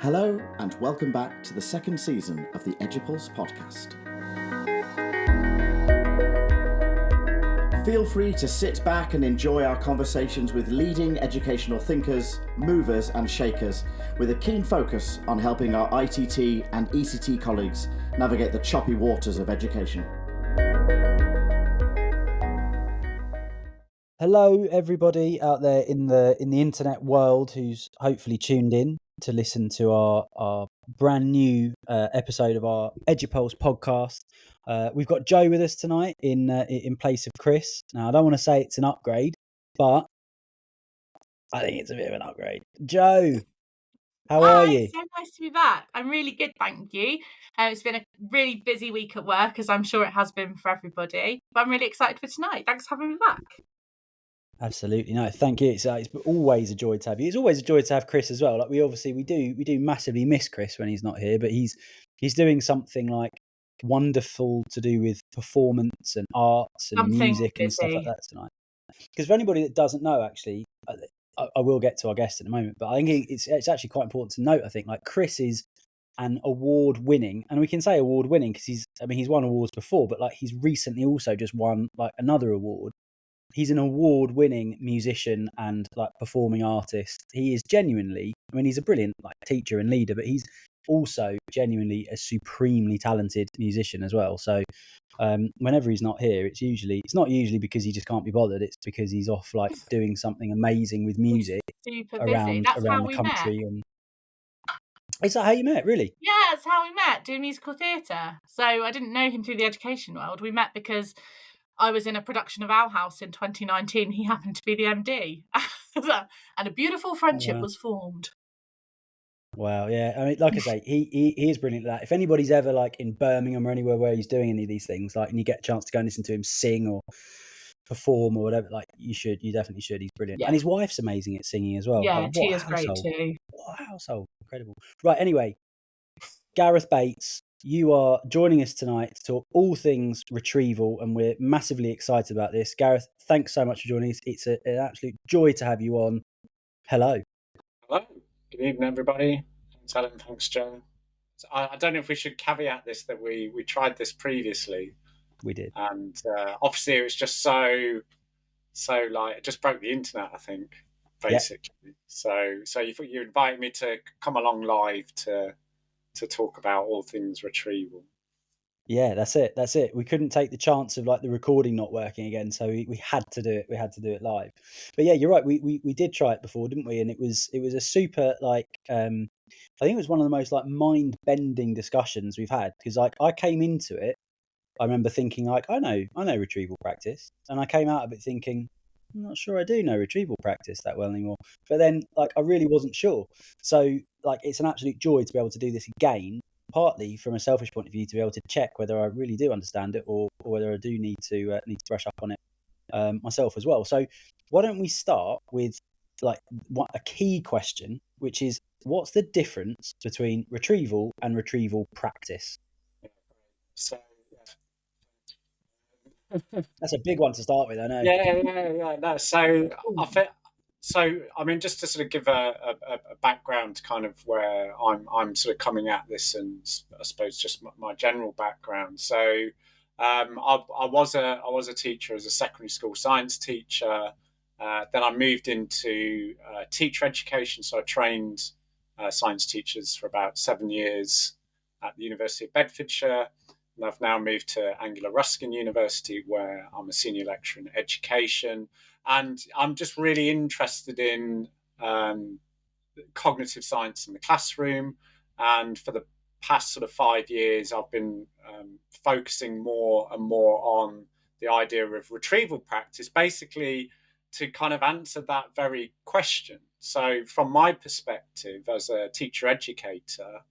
Hello and welcome back to the second season of the EduPulse podcast. Feel free to sit back and enjoy our conversations with leading educational thinkers, movers and shakers, with a keen focus on helping our ITT and ECT colleagues navigate the choppy waters of education. Hello, everybody out there in the internet world who's hopefully tuned in to listen to our brand new episode of our EduPulse podcast. We've got Joe with us tonight in place of Chris. Now, I don't want to say it's an upgrade, but I think it's a bit of an upgrade. Joe, how are you? So nice to be back. I'm really good, thank you. It's been a really busy week at work, as I'm sure it has been for everybody. But I'm really excited for tonight. Thanks for having me back. Absolutely, no, thank you. It's always a joy to have you. It's always a joy to have Chris as well. Like we do massively miss Chris when he's not here, but he's doing something like wonderful to do with performance and arts and music and stuff like that tonight. Because for anybody that doesn't know, actually, I will get to our guest in a moment, but I think it's actually quite important to note. I think like Chris is an award-winning, and we can say award-winning because he's won awards before, but like he's recently also just won like another award. He's an award-winning musician and like performing artist. He is genuinely, he's a brilliant like teacher and leader, but he's also genuinely a supremely talented musician as well. So whenever he's not here, it's not usually because he just can't be bothered. It's because he's off like doing something amazing with music around the country. And is that how you met, really? Yeah, that's how we met, doing musical theatre. So I didn't know him through the education world. We met because I was in a production of Owl House in 2019. He happened to be the MD. And a beautiful friendship was formed. Wow, yeah. Like I say, he is brilliant at that. If anybody's ever like in Birmingham or anywhere where he's doing any of these things, like, and you get a chance to go and listen to him sing or perform or whatever, like you definitely should. He's brilliant. Yeah. And his wife's amazing at singing as well. Yeah, she is great too. What a household. Incredible. Right, anyway, Gareth Bates, you are joining us tonight to talk all things Retrieval, and we're massively excited about this. Gareth, thanks so much for joining us. It's an absolute joy to have you on. Hello. Hello. Good evening, everybody. Thanks, Alan. Thanks, Joe. So I don't know if we should caveat this that we tried this previously. We did. And obviously it was just so like, it just broke the internet, I think, basically. Yeah. So you invited me to come along live to talk about all things Retrieval. Yeah, that's it. We couldn't take the chance of like the recording not working again, so we had to do it. We had to do it live. But yeah, you're right. We did try it before, didn't we? And it was a super like I think it was one of the most like mind bending discussions we've had, because like I came into it, I remember thinking like I know retrieval practice, and I came out of it thinking I'm not sure I do know retrieval practice that well anymore. But then like I really wasn't sure. So like it's an absolute joy to be able to do this again, partly from a selfish point of view, to be able to check whether I really do understand it or whether I do need to brush up on it myself as well. So why don't we start with like a key question, which is what's the difference between retrieval and retrieval practice? So that's a big one to start with, I know. Yeah. No, just to sort of give a background, kind of where I'm sort of coming at this, and I suppose just my general background. So I was a teacher as a secondary school science teacher. Then I moved into teacher education. So I trained science teachers for about 7 years at the University of Bedfordshire. And I've now moved to Anglia Ruskin University, where I'm a senior lecturer in education. And I'm just really interested in cognitive science in the classroom. And for the past sort of 5 years, I've been focusing more and more on the idea of retrieval practice, basically to kind of answer that very question. So from my perspective as a teacher educator,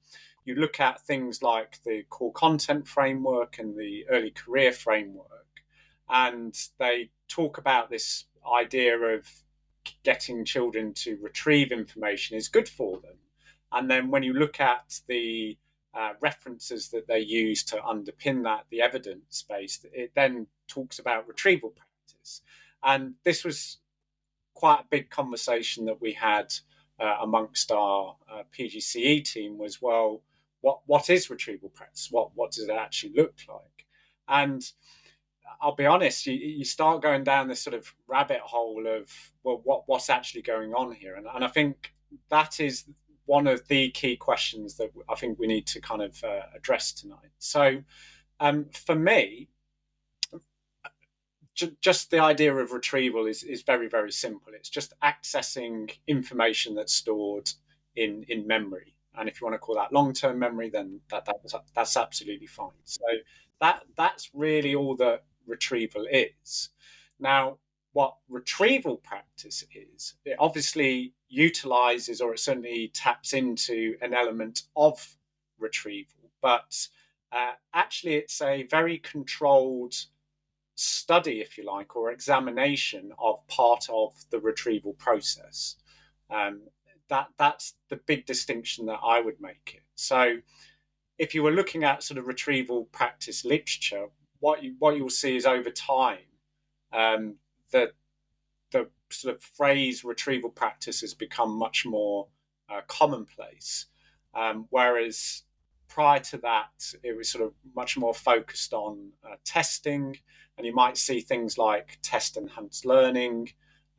you look at things like the core content framework and the early career framework, and they talk about this idea of getting children to retrieve information is good for them. And then when you look at the references that they use to underpin that, the evidence base, it then talks about retrieval practice. And this was quite a big conversation that we had amongst our PGCE team was, well, what is retrieval practice? What does it actually look like? And I'll be honest, you start going down this sort of rabbit hole of, well, what's actually going on here? And I think that is one of the key questions that I think we need to kind of address tonight. So for me, just the idea of retrieval is very, very simple. It's just accessing information that's stored in memory. And if you want to call that long-term memory, then that's absolutely fine. So that's really all that retrieval is. Now, what retrieval practice is, it obviously utilizes, or it certainly taps into, an element of retrieval, but actually it's a very controlled study, if you like, or examination of part of the retrieval process. That's the big distinction that I would make it. So if you were looking at sort of retrieval practice literature, what you'll see is over time, the sort of phrase retrieval practice has become much more commonplace, whereas prior to that, it was sort of much more focused on testing, and you might see things like test-enhanced learning,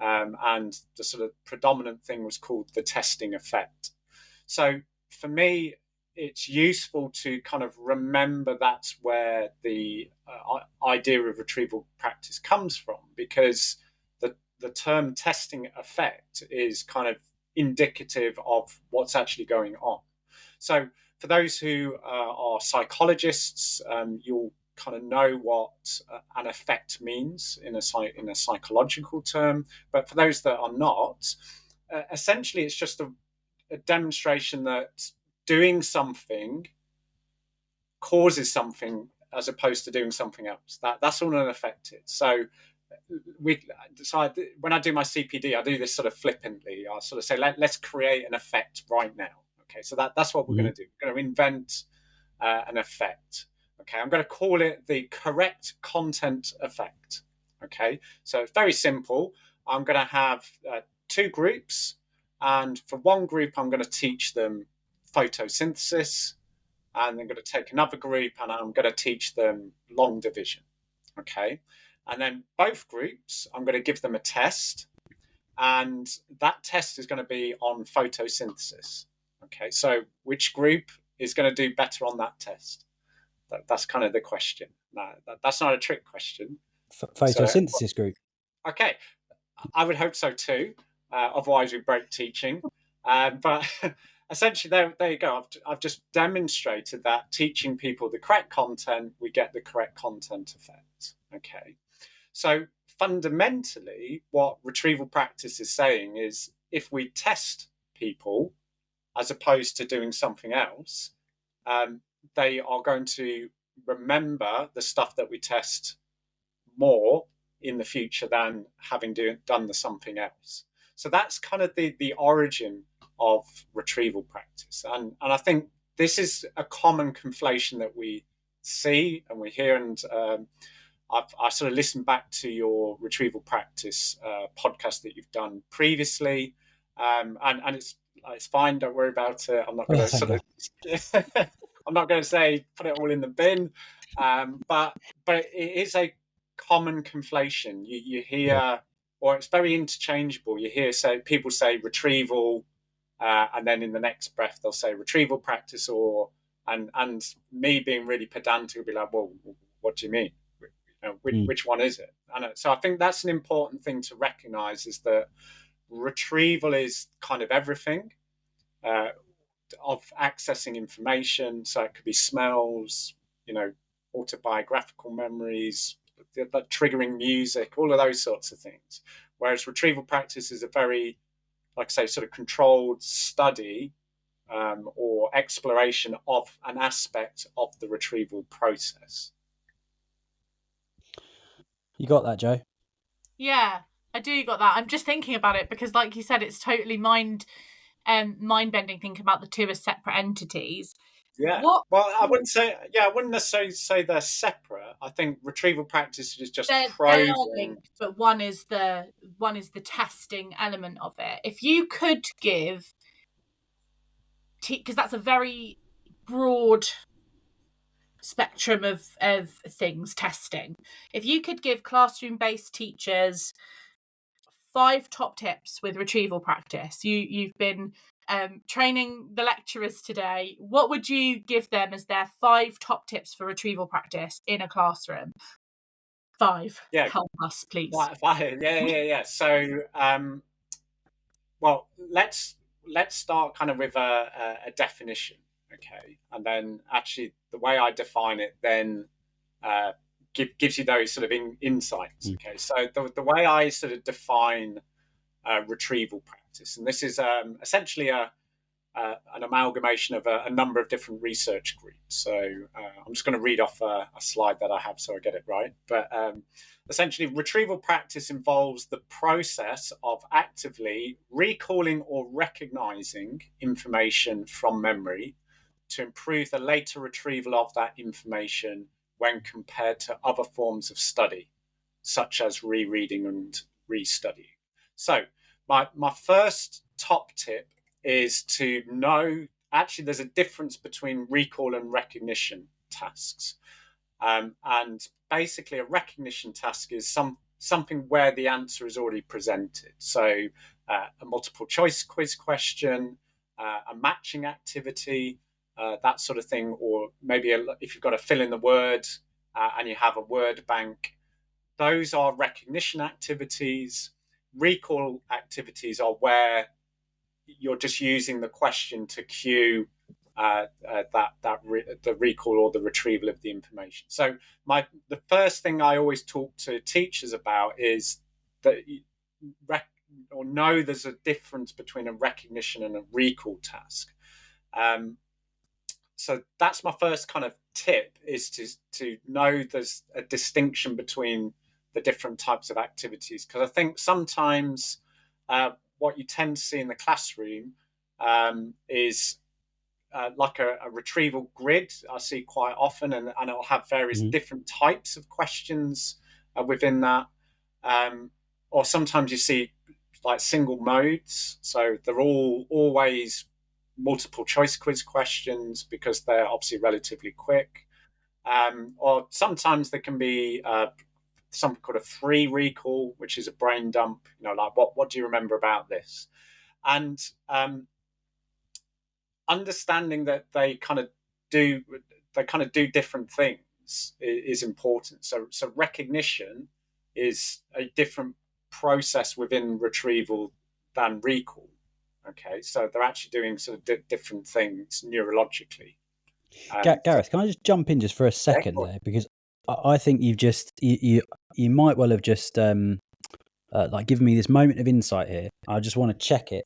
and the sort of predominant thing was called the testing effect. So for me, it's useful to kind of remember that's where the idea of retrieval practice comes from, because the term testing effect is kind of indicative of what's actually going on. So for those who are psychologists, you'll kind of know what an effect means in a psychological term. But for those that are not, essentially it's just a demonstration that doing something causes something as opposed to doing something else. That's all an effect is. So when I do my CPD, I do this sort of flippantly. I sort of say, let's create an effect right now. Okay, so that's what we're going to do. We're going to invent an effect. Okay, I'm going to call it the correct content effect. Okay, so it's very simple. I'm going to have two groups, and for one group, I'm going to teach them photosynthesis, and I'm going to take another group and I'm going to teach them long division. Okay, and then both groups, I'm going to give them a test, and that test is going to be on photosynthesis. Okay, so which group is going to do better on that test? That's kind of the question. No, that's not a trick question. Photosynthesis group. Okay, I would hope so too. Otherwise, we break teaching. But essentially, there you go. I've just demonstrated that teaching people the correct content, we get the correct content effect. Okay, so fundamentally, what retrieval practice is saying is, if we test people as opposed to doing something else, they are going to remember the stuff that we test more in the future than having done the something else. So that's kind of the origin of retrieval practice. And I think this is a common conflation that we see and we hear. And I sort of listened back to your retrieval practice podcast that you've done previously. And it's fine. Don't worry about it. I'm not going to I'm not going to say put it all in the bin, but it is a common conflation. You hear, or it's very interchangeable. You hear people say retrieval, and then in the next breath they'll say retrieval practice, and me being really pedantic will be like, well, what do you mean? Which one is it? So I think that's an important thing to recognise, is that retrieval is kind of everything. Of accessing information, so it could be smells, autobiographical memories, triggering music, all of those sorts of things. Whereas retrieval practice is a very, like I say, sort of controlled study or exploration of an aspect of the retrieval process. You got that, Joe? Yeah, I do got that. I'm just thinking about it because, like you said, it's totally mind-bending thinking about the two as separate entities. Yeah. What Well, I wouldn't necessarily say they're separate. I think retrieval practice is just they are probing. linked, but one is the testing element of it. If you could give, because that's a very broad spectrum of things, testing. If you could give classroom-based teachers 5 top tips with retrieval practice, you've been training the lecturers today, what would you give them as their 5 top tips for retrieval practice in a classroom? 5. Yeah. Help us, please. Yeah. So, well, let's start kind of with a definition, okay, and then actually the way I define it then gives you those sort of insights. Okay, so the way I sort of define retrieval practice, and this is essentially an amalgamation of a number of different research groups. So I'm just going to read off a slide that I have so I get it right. But essentially, retrieval practice involves the process of actively recalling or recognizing information from memory to improve the later retrieval of that information when compared to other forms of study, such as rereading and restudying. So my first top tip is to know, actually, there's a difference between recall and recognition tasks. And basically, a recognition task is something where the answer is already presented. So a multiple choice quiz question, a matching activity, that sort of thing, or maybe if you've got to fill in the word and you have a word bank, those are recognition activities. Recall activities are where you're just using the question to cue the recall or the retrieval of the information. So the first thing I always talk to teachers about is that know there's a difference between a recognition and a recall task. So that's my first kind of tip, is to know there's a distinction between the different types of activities, because I think sometimes what you tend to see in the classroom is like a retrieval grid I see quite often, and it'll have various different types of questions within that. Or sometimes you see like single modes, so they're all always multiple choice quiz questions because they're obviously relatively quick. Or sometimes there can be something called a free recall, which is a brain dump, like what do you remember about this? And understanding that they kind of do different things is important. So recognition is a different process within retrieval than recall. Okay, so they're actually doing sort of different things neurologically. Gareth, can I just jump in just for a second there, because I think you've just you might well have just like given me this moment of insight here. I just want to check it,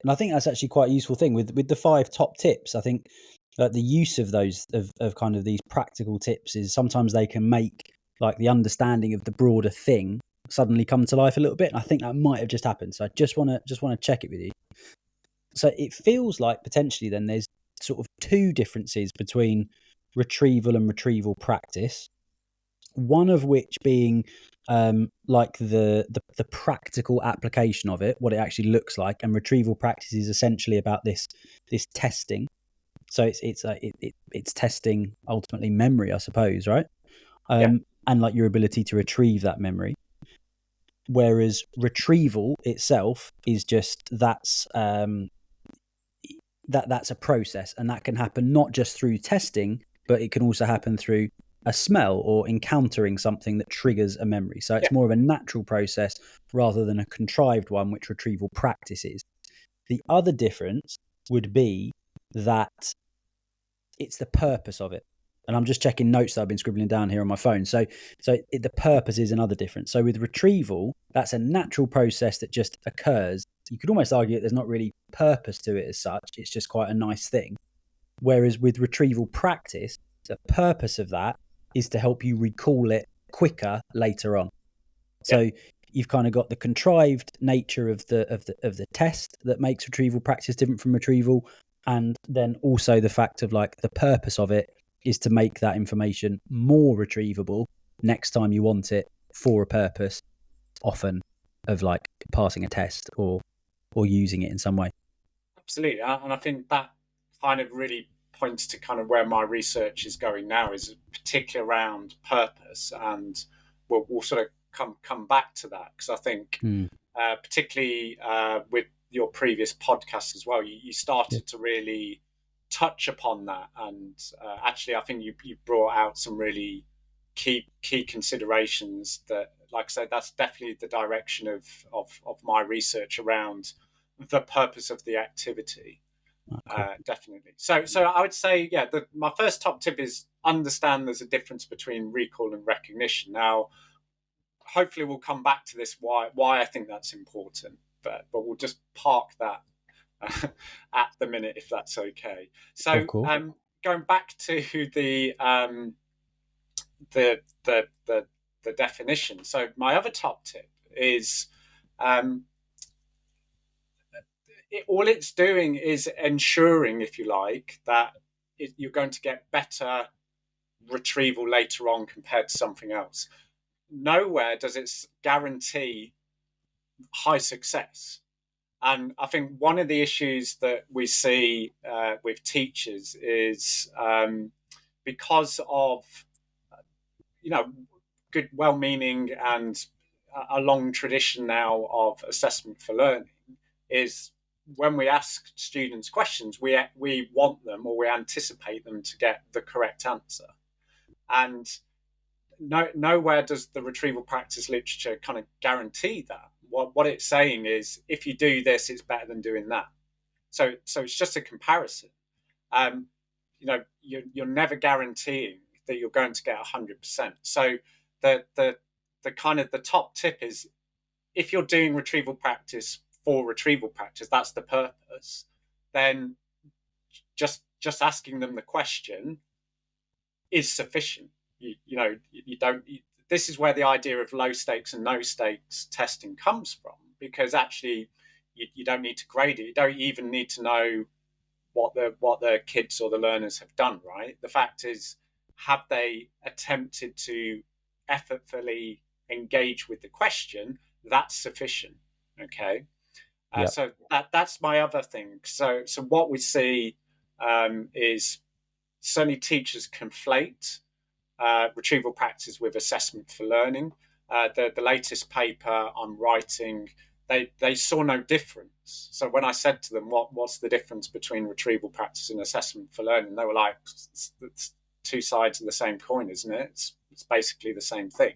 and I think that's actually quite a useful thing with the 5 top tips. I think that the use of those of kind of these practical tips is sometimes they can make like the understanding of the broader thing suddenly come to life a little bit. And I think that might have just happened. So I just want to check it with you. So it feels like potentially then there's sort of 2 differences between retrieval and retrieval practice. One of which being like the practical application of it, what it actually looks like, and retrieval practice is essentially about this testing. So it's testing ultimately memory, I suppose, right? And like your ability to retrieve that memory. Whereas retrieval itself is just that's a process, and that can happen not just through testing, but it can also happen through a smell or encountering something that triggers a memory. So it's more of a natural process rather than a contrived one, which retrieval practice is. The other difference would be that it's the purpose of it. And I'm just checking notes that I've been scribbling down here on my phone. So the purpose is another difference. So with retrieval, that's a natural process that just occurs. You could almost argue that there's not really purpose to it as such. It's just quite a nice thing. Whereas with retrieval practice, the purpose of that is to help you recall it quicker later on. So you've kind of got the contrived nature of the test that makes retrieval practice different from retrieval, and then also the fact of like the purpose of it is to make that information more retrievable next time you want it for a purpose, often of like passing a test or using it in some way. Absolutely, and I think that kind of really points to kind of where my research is going now, is particularly around purpose, and we'll sort of come back to that, because I think particularly with your previous podcast as well, you started to really touch upon that, and actually I think you brought out some really key considerations that, like I said, that's definitely the direction of my research around the purpose of the activity. Definitely. So I would say, yeah, my first top tip is understand there's a difference between recall and recognition. Now, hopefully we'll come back to this, why I think that's important, but we'll just park that at the minute, if that's okay. So going back to the definition. So my other top tip is all it's doing is ensuring, if you like, that you're going to get better retrieval later on compared to something else. Nowhere does it guarantee high success. And I think one of the issues that we see with teachers is because of, good, well-meaning and a long tradition now of assessment for learning, is when we ask students questions, we want them, or we anticipate them to get the correct answer. And nowhere does the retrieval practice literature kind of guarantee that. What it's saying is, if you do this, it's better than doing that. So it's just a comparison. You're never guaranteeing that you're going to get 100%. So the kind of the top tip is, if you're doing retrieval practice for retrieval practice, that's the purpose, then just asking them the question is sufficient. You don't. This is where the idea of low stakes and no stakes testing comes from, because actually you don't need to grade it. You don't even need to know what the kids or the learners have done, right? The fact is, have they attempted to effortfully engage with the question? That's sufficient. Okay. So that's my other thing. So what we see is certainly teachers conflate retrieval practice with assessment for learning. The latest paper I'm writing, they saw no difference. So when I said to them, what's the difference between retrieval practice and assessment for learning, they were like, it's two sides of the same coin, isn't it? It's basically the same thing.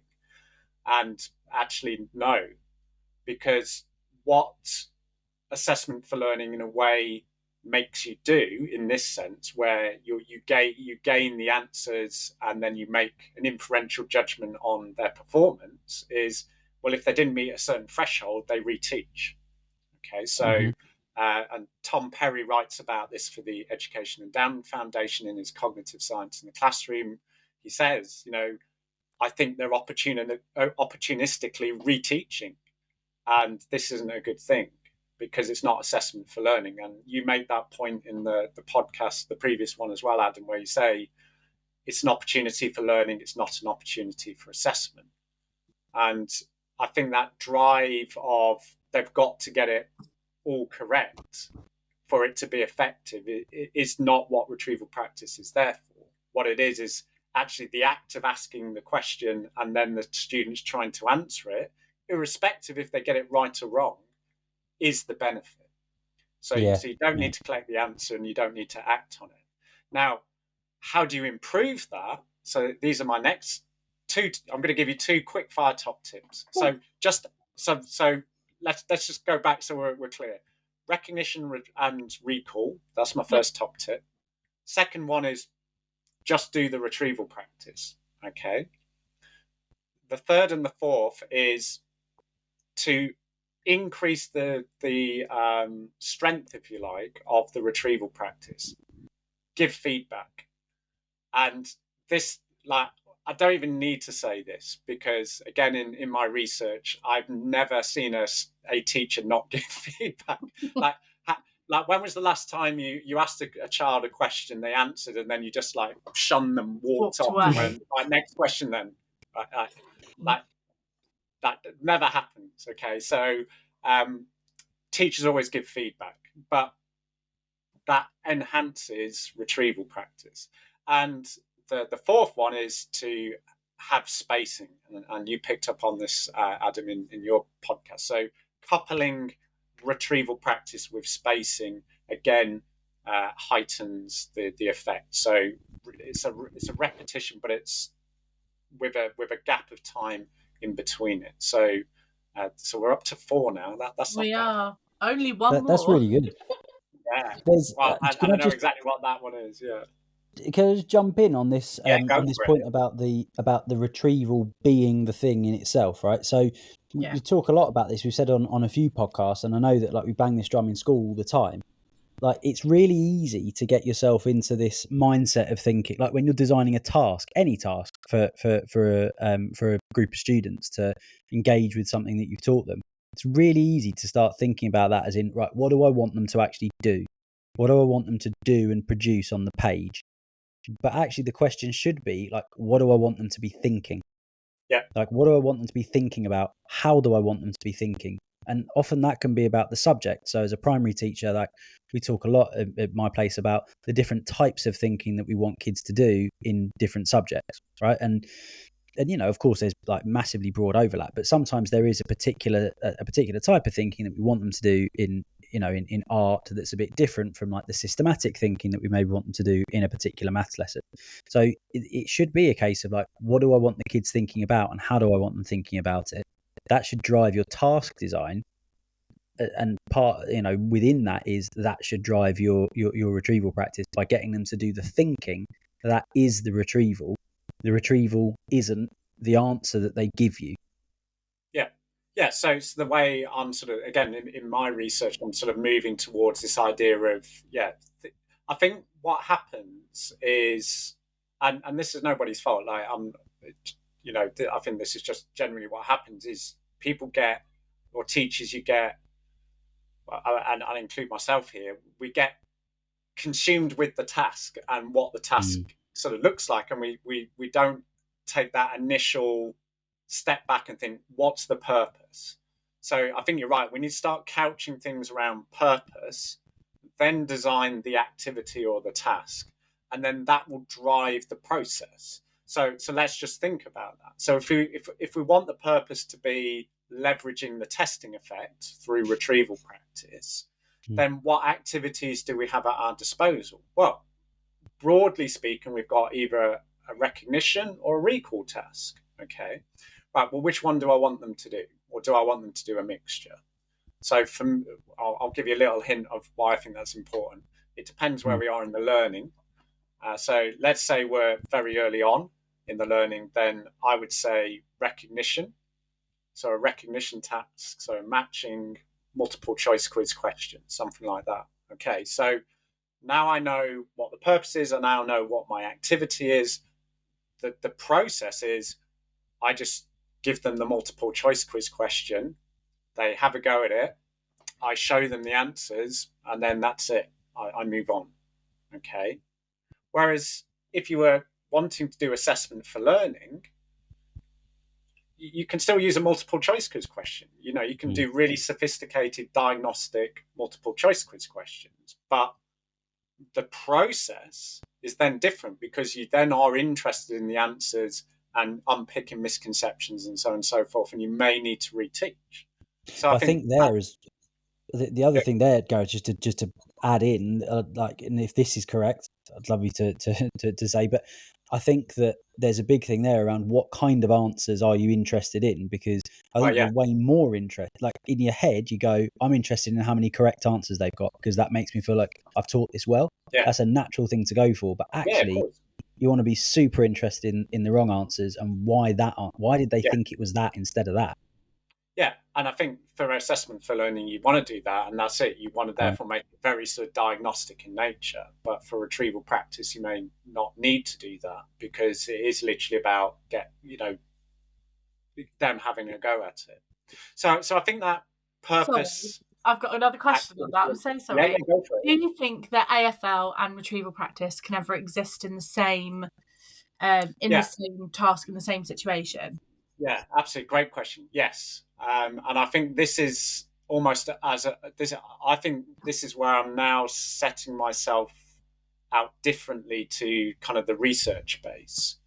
And actually, no, because what assessment for learning in a way makes you do, in this sense, where you gain the answers and then you make an inferential judgment on their performance, is, well, if they didn't meet a certain threshold, they reteach. Okay, so and Tom Perry writes about this for the Education Endowment Foundation in his Cognitive Science in the Classroom. He says, I think they're opportunistically reteaching, and this isn't a good thing, because it's not assessment for learning. And you made that point in the podcast, the previous one as well, Adam, where you say it's an opportunity for learning, it's not an opportunity for assessment. And I think that drive of they've got to get it all correct for it to be effective is not what retrieval practice is there for. What it is actually the act of asking the question and then the students trying to answer it, irrespective if they get it right or wrong, is the benefit. So you don't need to collect the answer, and you don't need to act on it. Now, how do you improve that? So these are my next two. I'm going to give you two quick fire top tips. So let's just go back so we're clear. Recognition and recall. That's my first top tip. Second one is just do the retrieval practice. Okay. The third and the fourth is to increase the strength, if you like, of the retrieval practice. Give feedback. And this, like, I don't even need to say this, because again, in my research, I've never seen a teacher not give feedback. like, when was the last time you asked a child a question, they answered, and then you just like shunned them, walked off, away. and went, right, next question then? Like that never happens. Okay, so teachers always give feedback, but that enhances retrieval practice. And the fourth one is to have spacing, and you picked up on this, Adam, in your podcast. So coupling retrieval practice with spacing again heightens the effect. So it's a repetition, but it's with a gap of time in between it. So we're up to 4 now. That's not We bad. are only one more. That's really good. Yeah. There's, Well, I can I know just exactly what that one is. Yeah. can I just jump in on this Yeah, go on this for it. point about the retrieval being the thing in itself, right? So Yeah. we talk a lot about this. We've said on a few podcasts, and I know that like we bang this drum in school all the time. Like, it's really easy to get yourself into this mindset of thinking, like when you're designing a task, any task for a group of students to engage with something that you've taught them. It's really easy to start thinking about that as in, right, what do I want them to actually do? What do I want them to do and produce on the page? But actually the question should be like, what do I want them to be thinking? Yeah. Like, what do I want them to be thinking about? How do I want them to be thinking? And often that can be about the subject. So as a primary teacher, like we talk a lot at my place about the different types of thinking that we want kids to do in different subjects, right? And you know, of course, there's like massively broad overlap, but sometimes there is a particular type of thinking that we want them to do in art that's a bit different from like the systematic thinking that we maybe want them to do in a particular maths lesson. So it should be a case of like, what do I want the kids thinking about, and how do I want them thinking about it? That should drive your task design, and part, within that is that should drive your retrieval practice by getting them to do the thinking. That is the retrieval. The retrieval isn't the answer that they give you. Yeah, so it's the way I'm sort of, again, in my research, I'm sort of moving towards this idea of, I think what happens is, and this is nobody's fault, like I think this is just generally what happens is people get, or teachers you get, and I'll include myself here, we get consumed with the task and what the task sort of looks like, and we don't take that initial step back and think, what's the purpose? So I think you're right. We need to start couching things around purpose, then design the activity or the task, and then that will drive the process. So let's just think about that. So if we want the purpose to be leveraging the testing effect through retrieval practice, then what activities do we have at our disposal? Well, broadly speaking, we've got either a recognition or a recall task. Okay. Right, well, which one do I want them to do? Or do I want them to do a mixture? So I'll give you a little hint of why I think that's important. It depends where we are in the learning. So let's say we're very early on in the learning, then I would say recognition. So a recognition task, so matching multiple choice quiz questions, something like that. Okay, so now I know what the purpose is, I now know what my activity is. The process is I just give them the multiple choice quiz question. They have a go at it. I show them the answers, and then that's it. I move on. Okay. Whereas if you were wanting to do assessment for learning, you can still use a multiple choice quiz question. You can do really sophisticated diagnostic multiple choice quiz questions, but the process is then different because you then are interested in the answers and unpicking misconceptions and so on and so forth, and you may need to reteach. So I think there is the other thing there, Gareth, just to add in, and if this is correct, I'd love you to say, but I think that there's a big thing there around what kind of answers are you interested in, because I think you're way more interested. Like in your head, you go, I'm interested in how many correct answers they've got because that makes me feel like I've taught this well. Yeah. That's a natural thing to go for, but actually, you want to be super interested in the wrong answers and why did they think it was that instead of that? Yeah, and I think for assessment for learning, you want to do that, and that's it. You want to therefore make it very sort of diagnostic in nature. But for retrieval practice, you may not need to do that because it is literally about them having a go at it. So I think that purpose. I've got another question on that. I'm so sorry. Yeah, go for it. Do you think that AFL and retrieval practice can ever exist in the same the same task, in the same situation? Yeah, absolutely. Great question. Yes. And I think this is almost I think this is where I'm now setting myself out differently to kind of the research base,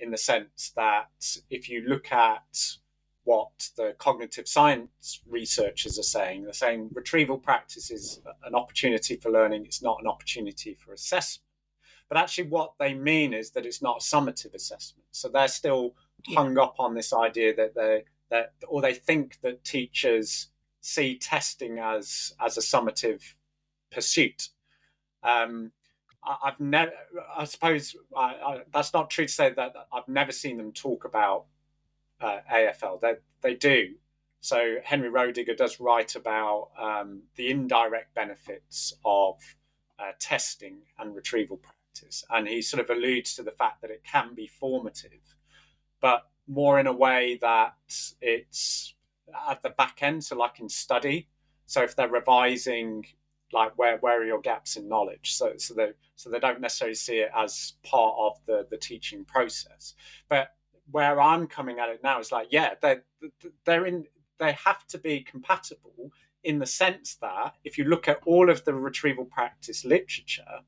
in the sense that if you look at what the cognitive science researchers are saying, they're saying retrieval practice is an opportunity for learning. It's not an opportunity for assessment. But actually what they mean is that it's not a summative assessment. So they're still hung up on this idea that they think that teachers see testing as a summative pursuit. I've never, I suppose that's not true to say that I've never seen them talk about AFL. They do. So Henry Roediger does write about the indirect benefits of testing and retrieval practice, and he sort of alludes to the fact that it can be formative, but more in a way that it's at the back end, so like in study. So if they're revising, like where are your gaps in knowledge? So they don't necessarily see it as part of the teaching process. But where I'm coming at it now is like, yeah, they have to be compatible in the sense that if you look at all of the retrieval practice literature,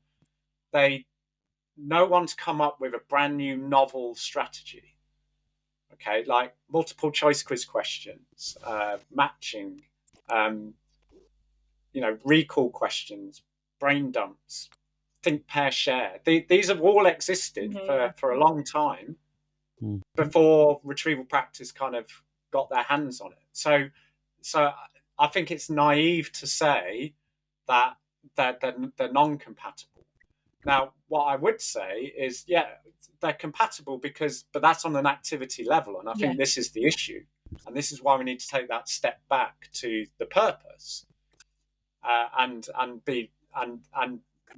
no one's come up with a brand new novel strategy. Okay, like multiple choice quiz questions, matching, recall questions, brain dumps, think, pair, share. These have all existed for a long time before retrieval practice kind of got their hands on it. So I think it's naive to say that they're non-compatible. Now, what I would say is, they're compatible but that's on an activity level, and I think this is the issue, and this is why we need to take that step back to the purpose, and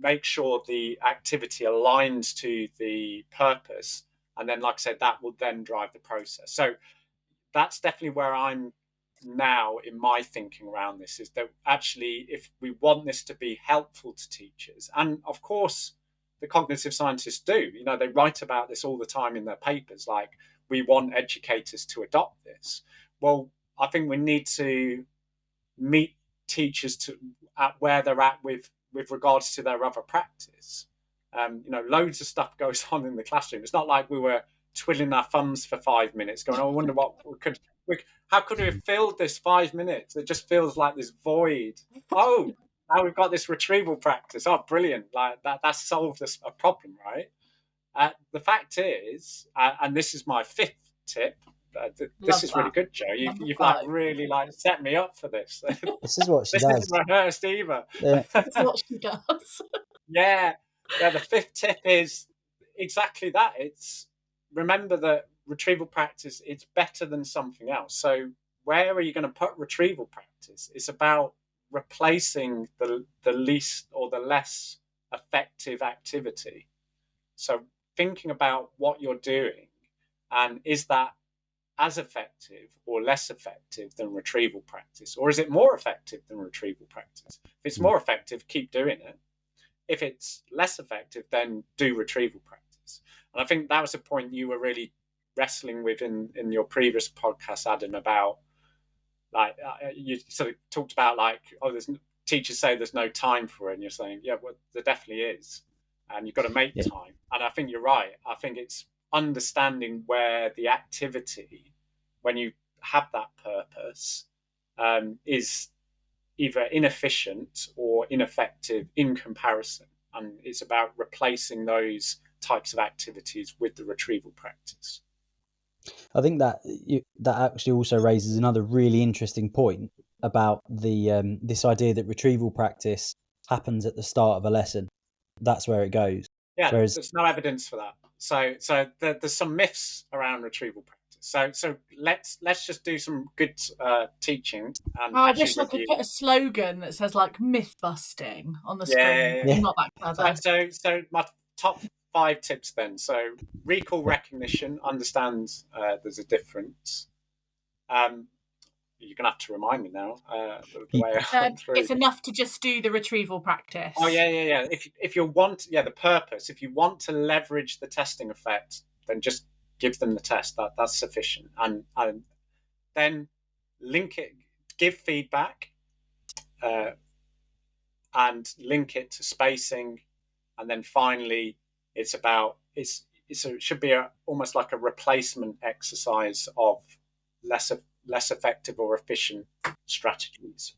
make sure the activity aligns to the purpose, and then, like I said, that will then drive the process. So that's definitely where I'm now in my thinking around this, is that actually if we want this to be helpful to teachers, and of course the cognitive scientists do, they write about this all the time in their papers, like we want educators to adopt this. Well, I think we need to meet teachers at where they're at with regards to their other practice. Loads of stuff goes on in the classroom. It's not like we were twiddling our thumbs for 5 minutes going, I wonder what how could we have filled this 5 minutes? It just feels like this void. Oh, now we've got this retrieval practice. Oh, brilliant. Like that solved a problem, right? The fact is, and this is my 5th tip, this is really good, Joe. You've like really like set me up for this. This is what she does. This isn't rehearsed either. Yeah. That's what she does. Yeah. The 5th tip is exactly that. It's remember that retrieval practice, it's better than something else. So where are you going to put retrieval practice? It's about replacing the least or the less effective activity. So thinking about what you're doing, and is that as effective or less effective than retrieval practice, or is it more effective than retrieval practice? If it's more effective, keep doing it. If it's less effective, then do retrieval practice. And I think that was a point you were really wrestling with in your previous podcast, Adam, about like you sort of talked about like, teachers say there's no time for it, and you're saying, yeah, well, there definitely is, and you've got to make time. And I think you're right. I think it's understanding where the activity, when you have that purpose, is either inefficient or ineffective in comparison, and it's about replacing those types of activities with the retrieval practice. I think that actually also raises another really interesting point about the this idea that retrieval practice happens at the start of a lesson. That's where it goes. Yeah, there's no evidence for that. So there's some myths around retrieval practice. So let's just do some good teaching. And I wish I could put a slogan that says like myth busting on the screen. Yeah. I'm not that clever. So my top 5 tips then. So recall recognition, understand there's a difference. you're going to have to remind me now the way I went through. It's enough to just do the retrieval practice. Oh, yeah. If you want, the purpose, if you want to leverage the testing effect, then just give them the test. That's sufficient. And then link it, give feedback, and link it to spacing. And then finally, it should be almost like a replacement exercise of less effective or efficient strategies.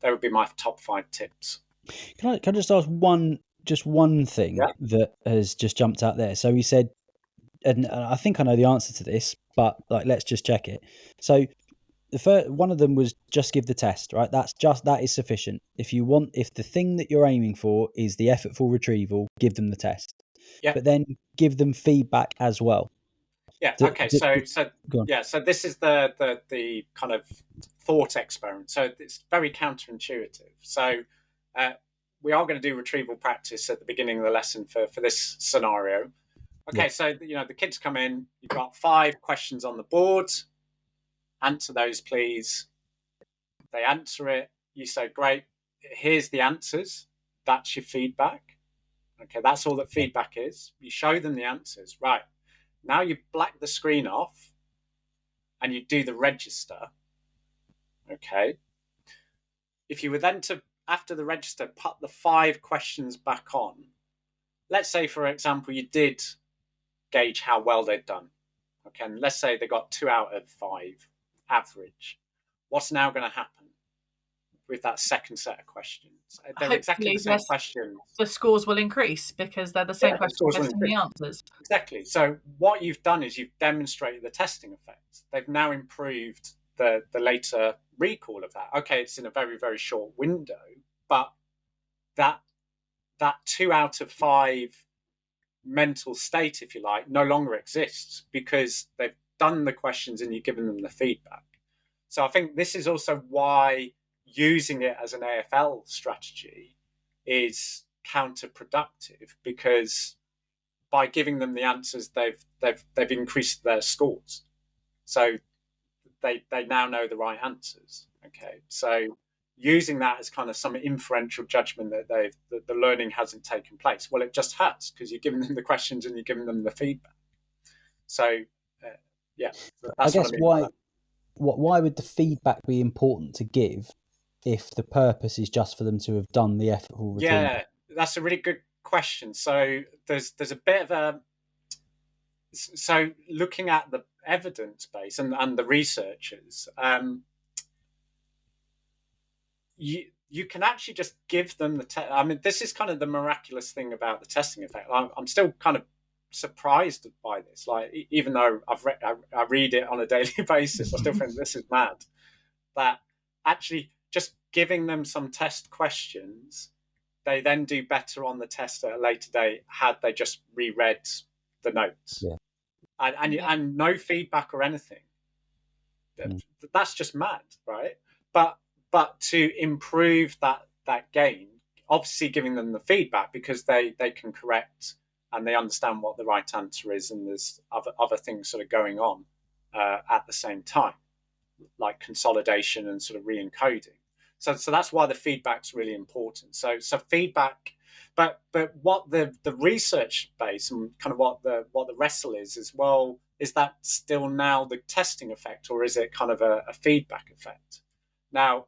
They would be my top 5 tips. Can I just ask one thing that has just jumped out there? So he said, and I think I know the answer to this, but let's just check it. So the first one of them was just give the test, right? That is sufficient. If the thing that you're aiming for is the effortful retrieval, give them the test. Yeah. But then give them feedback as well. Yeah. Okay. So this is the kind of thought experiment. So it's very counterintuitive. So we are going to do retrieval practice at the beginning of the lesson for this scenario. Okay. Yeah. So the kids come in. You've got 5 questions on the board. Answer those, please. They answer it. You say, great. Here's the answers. That's your feedback. Okay. That's all that feedback is. You show them the answers. Right. Now you black the screen off and you do the register. Okay. If you were then to, after the register, put the 5 questions back on, let's say, for example, you did gauge how well they'd done. Okay. And let's say they got 2 out of 5 average. What's now going to happen with that second set of questions? They're exactly the same questions. The scores will increase because they're the same questions and the answers. Exactly. So what you've done is you've demonstrated the testing effect. They've now improved the later recall of that. Okay, it's in a very, very short window, but that 2 out of 5 mental state, if you like, no longer exists because they've done the questions and you've given them the feedback. So I think this is also why using it as an AFL strategy is counterproductive, because by giving them the answers, they've increased their scores. So they now know the right answers. Okay, so using that as kind of some inferential judgment that the learning hasn't taken place. Well, it just has, because you're giving them the questions and you're giving them the feedback. So that's I guess why would the feedback be important to give if the purpose is just for them to have done the effortful retrieval? Yeah, that's a really good question. So there's a bit of so looking at the evidence base and the researchers, you can actually just give them the test. I mean, this is kind of the miraculous thing about the testing effect. I'm still kind of surprised by this. Like, even though I read it on a daily basis, I still think this is mad. That actually just giving them some test questions, they then do better on the test at a later date had they just reread the notes. Yeah. And no feedback or anything. That's just mad, right? But to improve that gain, obviously giving them the feedback, because they can correct and they understand what the right answer is, and there's other things sort of going on at the same time, like consolidation and sort of re-encoding. So that's why the feedback's really important. So feedback, but what the research base and kind of what the wrestle is as well, is that still now the testing effect, or is it kind of a feedback effect? Now,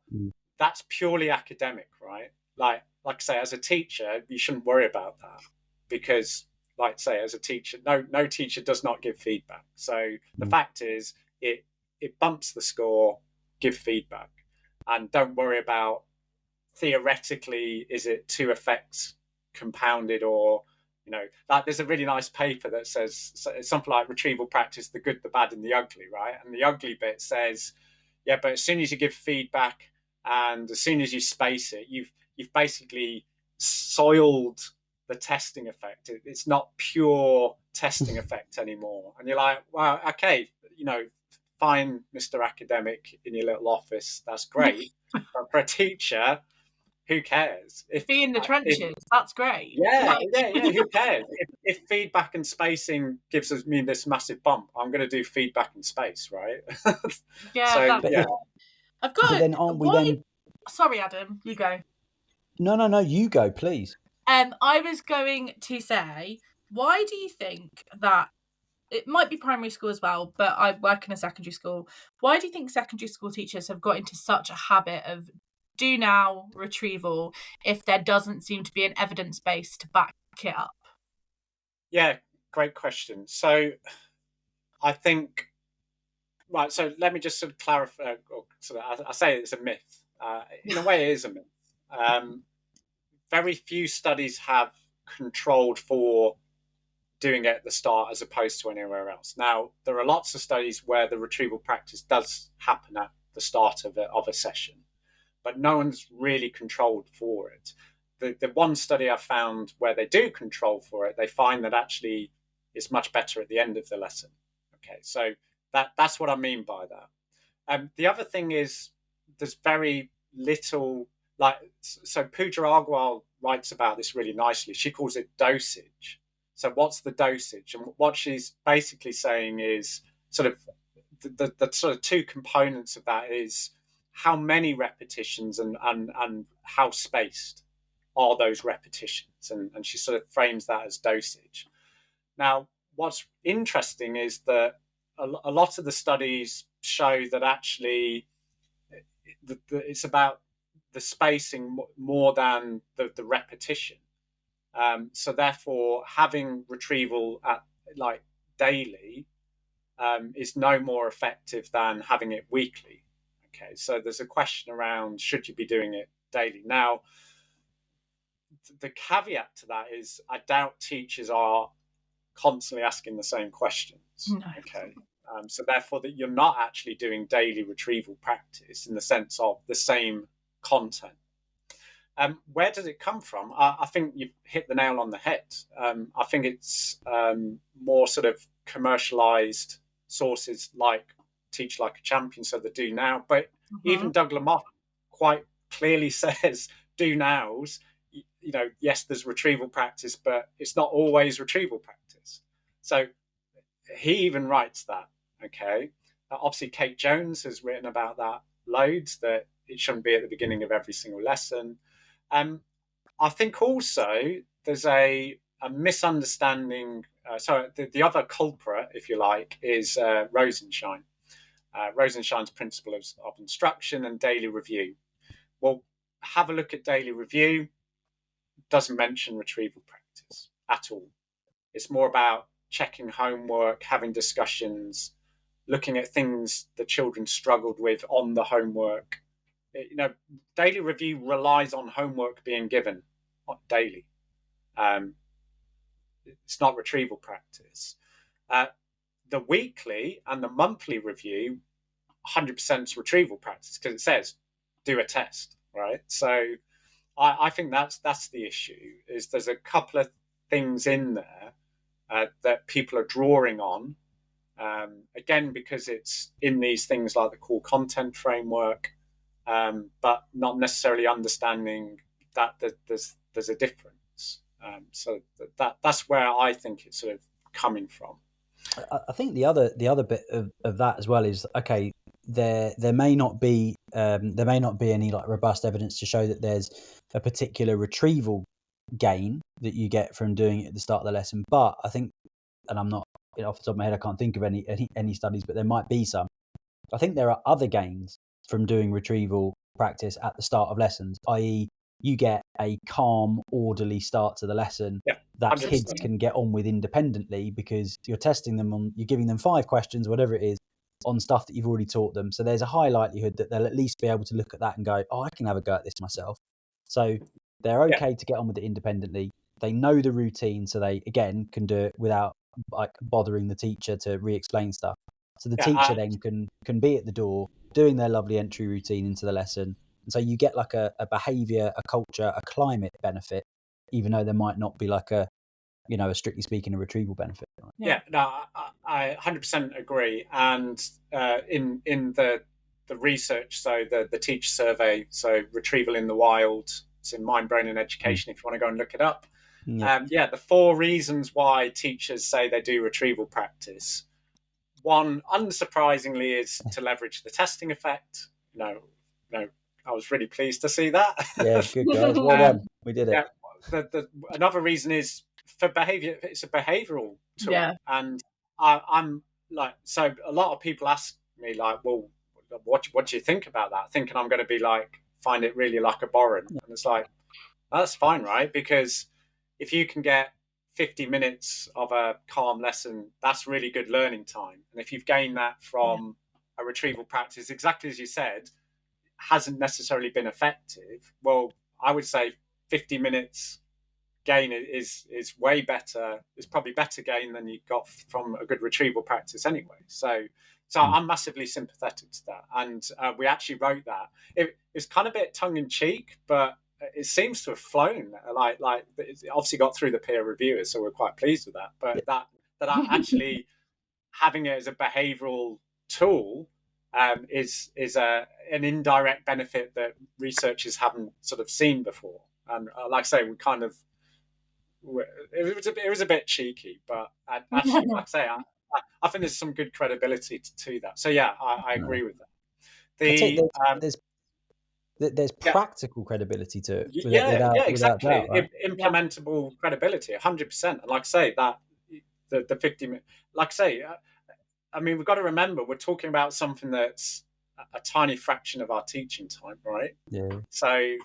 that's purely academic, right? Like I say, as a teacher, you shouldn't worry about that, because, like I say, as a teacher, no teacher does not give feedback. So the fact is, it bumps the score, give feedback. And don't worry about, theoretically, is it 2 effects compounded, or, like there's a really nice paper that says something like retrieval practice, the good, the bad, and the ugly, right? And the ugly bit says, yeah, but as soon as you give feedback and as soon as you space it, you've basically soiled the testing effect. It's not pure testing effect anymore. And you're like, well, okay, fine, Mr. Academic in your little office, that's great. But for a teacher, who cares? Be in the trenches, that's great. Yeah, who cares? If feedback and spacing gives me this massive bump, I'm going to do feedback and space, right? Yeah, I've got. But then aren't we then? Sorry, Adam, you go. No, you go, please. I was going to say, why do you think that it might be primary school as well, but I work in a secondary school. Why do you think secondary school teachers have got into such a habit of do now retrieval if there doesn't seem to be an evidence base to back it up? Yeah, great question. So I think, right, so let me just sort of clarify, or sort of, I say it's a myth. In a way, it is a myth. Very few studies have controlled for doing it at the start as opposed to anywhere else. Now, there are lots of studies where the retrieval practice does happen at the start of a session, but no one's really controlled for it. The one study I found where they do control for it, they find that actually it's much better at the end of the lesson. Okay, so that's what I mean by that. The other thing is there's very little, so Pooja Agarwal writes about this really nicely. She calls it dosage. So what's the dosage? And what she's basically saying is sort of the sort of two components of that is how many repetitions and how spaced are those repetitions. And she sort of frames that as dosage. Now, what's interesting is that a lot of the studies show that actually it's about the spacing more than the repetition. So therefore, having retrieval at daily is no more effective than having it weekly. Okay, so there's a question around should you be doing it daily? Now, the caveat to that is I doubt teachers are constantly asking the same questions. No. Okay, so therefore that you're not actually doing daily retrieval practice in the sense of the same content. Where does it come from? I think you've hit the nail on the head. I think it's more sort of commercialized sources like Teach Like a Champion, so the do now. But even Doug Lamott quite clearly says do nows. Yes, there's retrieval practice, but it's not always retrieval practice. So he even writes that. Okay. Obviously, Kate Jones has written about that loads, that it shouldn't be at the beginning of every single lesson. I think also there's a misunderstanding. The other culprit, if you like, is Rosenshine. Rosenshine's principle of instruction and daily review. Well, have a look at daily review. Doesn't mention retrieval practice at all. It's more about checking homework, having discussions, looking at things the children struggled with on the homework. Daily review relies on homework being given daily. It's not retrieval practice. The weekly and the monthly review, 100% is retrieval practice because it says do a test, right? So I think that's the issue. Is there's a couple of things in there that people are drawing on. Again, because it's in these things like the core content framework. But not necessarily understanding that there's a difference. So that's where I think it's sort of coming from. I think the other bit of that as well is, okay, there may not be any robust evidence to show that there's a particular retrieval gain that you get from doing it at the start of the lesson. But I think, and I'm not off the top of my head, I can't think of any studies, but there might be some. I think there are other gains from doing retrieval practice at the start of lessons, i.e. you get a calm, orderly start to the lesson that 100%. kids can get on with independently because you're testing them you're giving them 5 questions, whatever it is, on stuff that you've already taught them. So there's a high likelihood that they'll at least be able to look at that and go, oh, I can have a go at this myself. So they're okay to get on with it independently. They know the routine, so they, again, can do it without bothering the teacher to re-explain stuff. So the teacher then can be at the door doing their lovely entry routine into the lesson. And so you get a behaviour, a culture, a climate benefit, even though there might not be a strictly speaking, a retrieval benefit. Right? Yeah, no, I 100% agree. And in the research, so the teacher survey, so Retrieval in the Wild, it's in Mind, Brain and Education, if you want to go and look it up. The 4 reasons why teachers say they do retrieval practice. One, unsurprisingly, is to leverage the testing effect. I was really pleased to see that. Yeah, good guys. Well done. We did it. Yeah, another reason is for behavior. It's a behavioral tool, Yeah. and I'm like, so a lot of people ask me like, well, what do you think about that? Thinking I'm going to be like, find it really like abhorrent, and it's like, that's fine, right? Because if you can get 50 minutes of a calm lesson, that's really good learning time. And if you've gained that from a retrieval practice, exactly as you said, hasn't necessarily been effective, well, I would say 50 minutes gain is way better. It's probably better gain than you got from a good retrieval practice anyway. So I'm massively sympathetic to that. And we actually wrote that. It's kind of a bit tongue in cheek, but it seems to have flown. Like it obviously got through the peer reviewers, so we're quite pleased with that. But that actually having it as a behavioural tool is an indirect benefit that researchers haven't sort of seen before. And like I say, we kind of it was a bit cheeky, but actually, like I say, I think there's some good credibility to that. So yeah, I agree with that. There's practical credibility to it, exactly. Without doubt, right? Implementable credibility, 100%. And like I say, that the 50 minutes, like I say, I mean, we've got to remember we're talking about something that's a tiny fraction of our teaching time, right? Yeah. So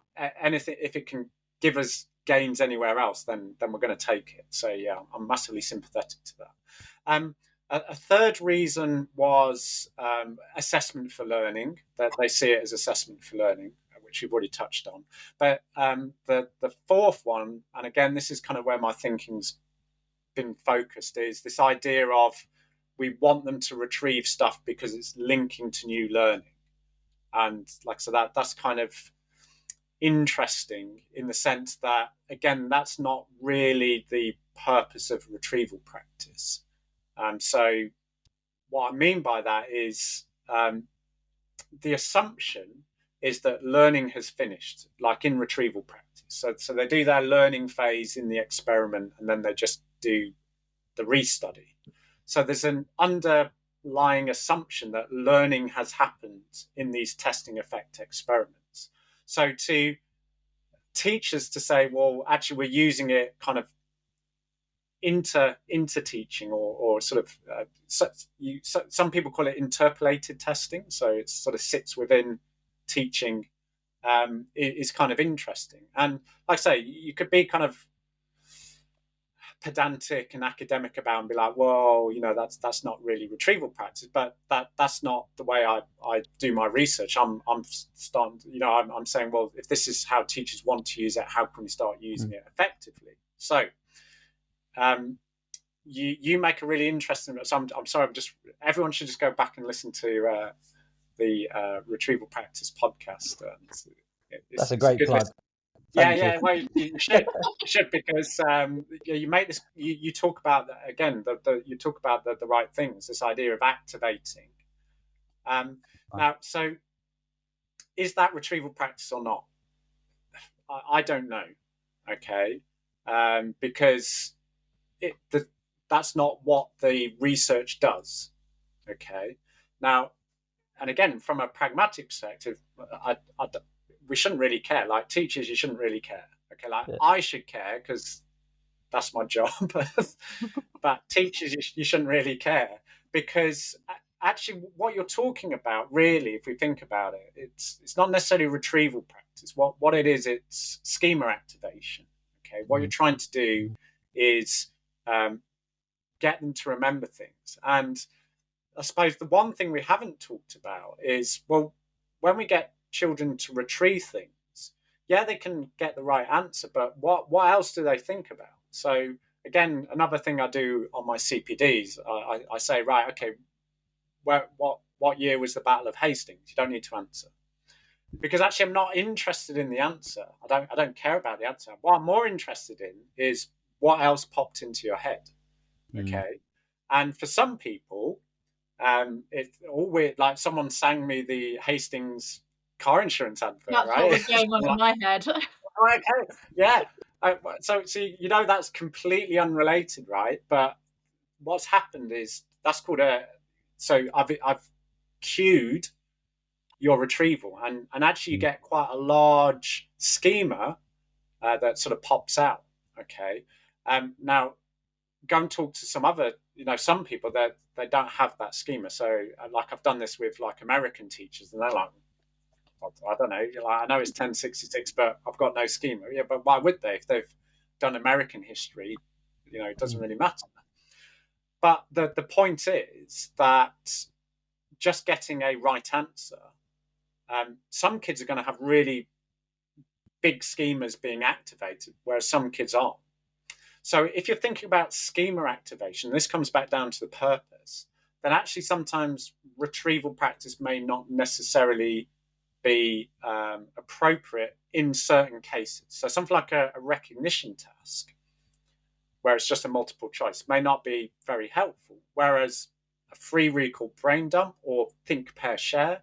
anything, if it can give us gains anywhere else, then we're going to take it. So yeah, I'm massively sympathetic to that. A third reason was assessment for learning, that they see it as assessment for learning, which you've already touched on. But the fourth one, and again, this is kind of where my thinking's been focused, is this idea of we want them to retrieve stuff because it's linking to new learning. And like, so that's kind of interesting in the sense that, again, that's not really the purpose of retrieval practice. So what I mean by that is the assumption is that learning has finished, like in retrieval practice. So they do their learning phase in the experiment and then they just do the restudy. So there's an underlying assumption that learning has happened in these testing effect experiments. So to teachers to say, well, actually, we're using it kind of into teaching or sort of some people call it interpolated testing. So it sort of sits within teaching is kind of interesting. And like I say, you could be kind of pedantic and academic about and be like, well, that's not really retrieval practice, but that's not the way I do my research. I'm starting, I'm saying, well, if this is how teachers want to use it, how can we start using it effectively? So you make a really interesting. So I'm sorry. Everyone should just go back and listen to the Retrieval Practice podcast. That's a great plug. Yeah. Well, you should because you make this. You talk about again. You talk about the right things. This idea of activating. Now, so is that retrieval practice or not? I don't know. Okay, because that's not what the research does. Okay, now, and again, from a pragmatic perspective, we shouldn't really care. Like teachers, you shouldn't really care. Okay, like I should care because that's my job. But teachers, you shouldn't really care because actually, what you're talking about, really, if we think about it, it's not necessarily retrieval practice. What it is, it's schema activation. Okay, what you're trying to do is get them to remember things. And I suppose the one thing we haven't talked about is, well, when we get children to retrieve things, yeah, they can get the right answer, but what else do they think about? So again, another thing I do on my CPDs, I say, right, okay, what year was the Battle of Hastings? You don't need to answer, because actually I'm not interested in the answer. I don't care about the answer. What I'm more interested in is what else popped into your head. Okay, and for some people, it's all weird. Like someone sang me the Hastings car insurance advert. That's right? What was going on in my head. Okay, yeah. So that's completely unrelated, right? But what's happened is that's called I've queued your retrieval, and actually you get quite a large schema that sort of pops out. Okay, now go and talk to some other, some people that they don't have that schema. So like I've done this with like American teachers, and they're like, I don't know, like, I know it's 1066, but I've got no schema. Yeah, but why would they if they've done American history? It doesn't really matter. But the point is that just getting a right answer, some kids are going to have really big schemas being activated, whereas some kids aren't. So if you're thinking about schema activation, this comes back down to the purpose, then actually sometimes retrieval practice may not necessarily be appropriate in certain cases. So something like a recognition task, where it's just a multiple choice, may not be very helpful, whereas a free recall brain dump or think, pair, share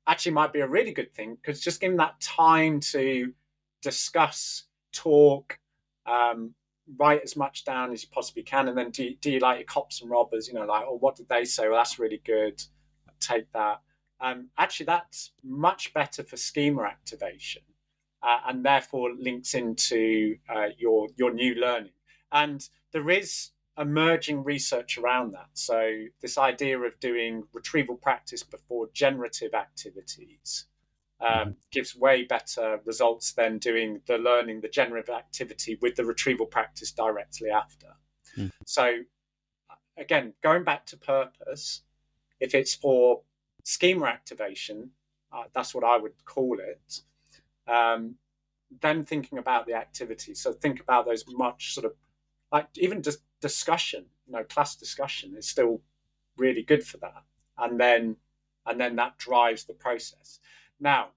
actually might be a really good thing, because just giving that time to discuss, talk, write as much down as you possibly can, and then do you like your cops and robbers, like, oh, what did they say? Well, that's really good, take that. Actually, that's much better for schema activation, and therefore links into your new learning. And there is emerging research around that. So this idea of doing retrieval practice before generative activities gives way better results than doing the generative activity with the retrieval practice directly after. So again, going back to purpose, if it's for schema activation, that's what I would call it, then thinking about the activity. So think about those much sort of, like, even just discussion, class discussion is still really good for that. And then that drives the process. Now,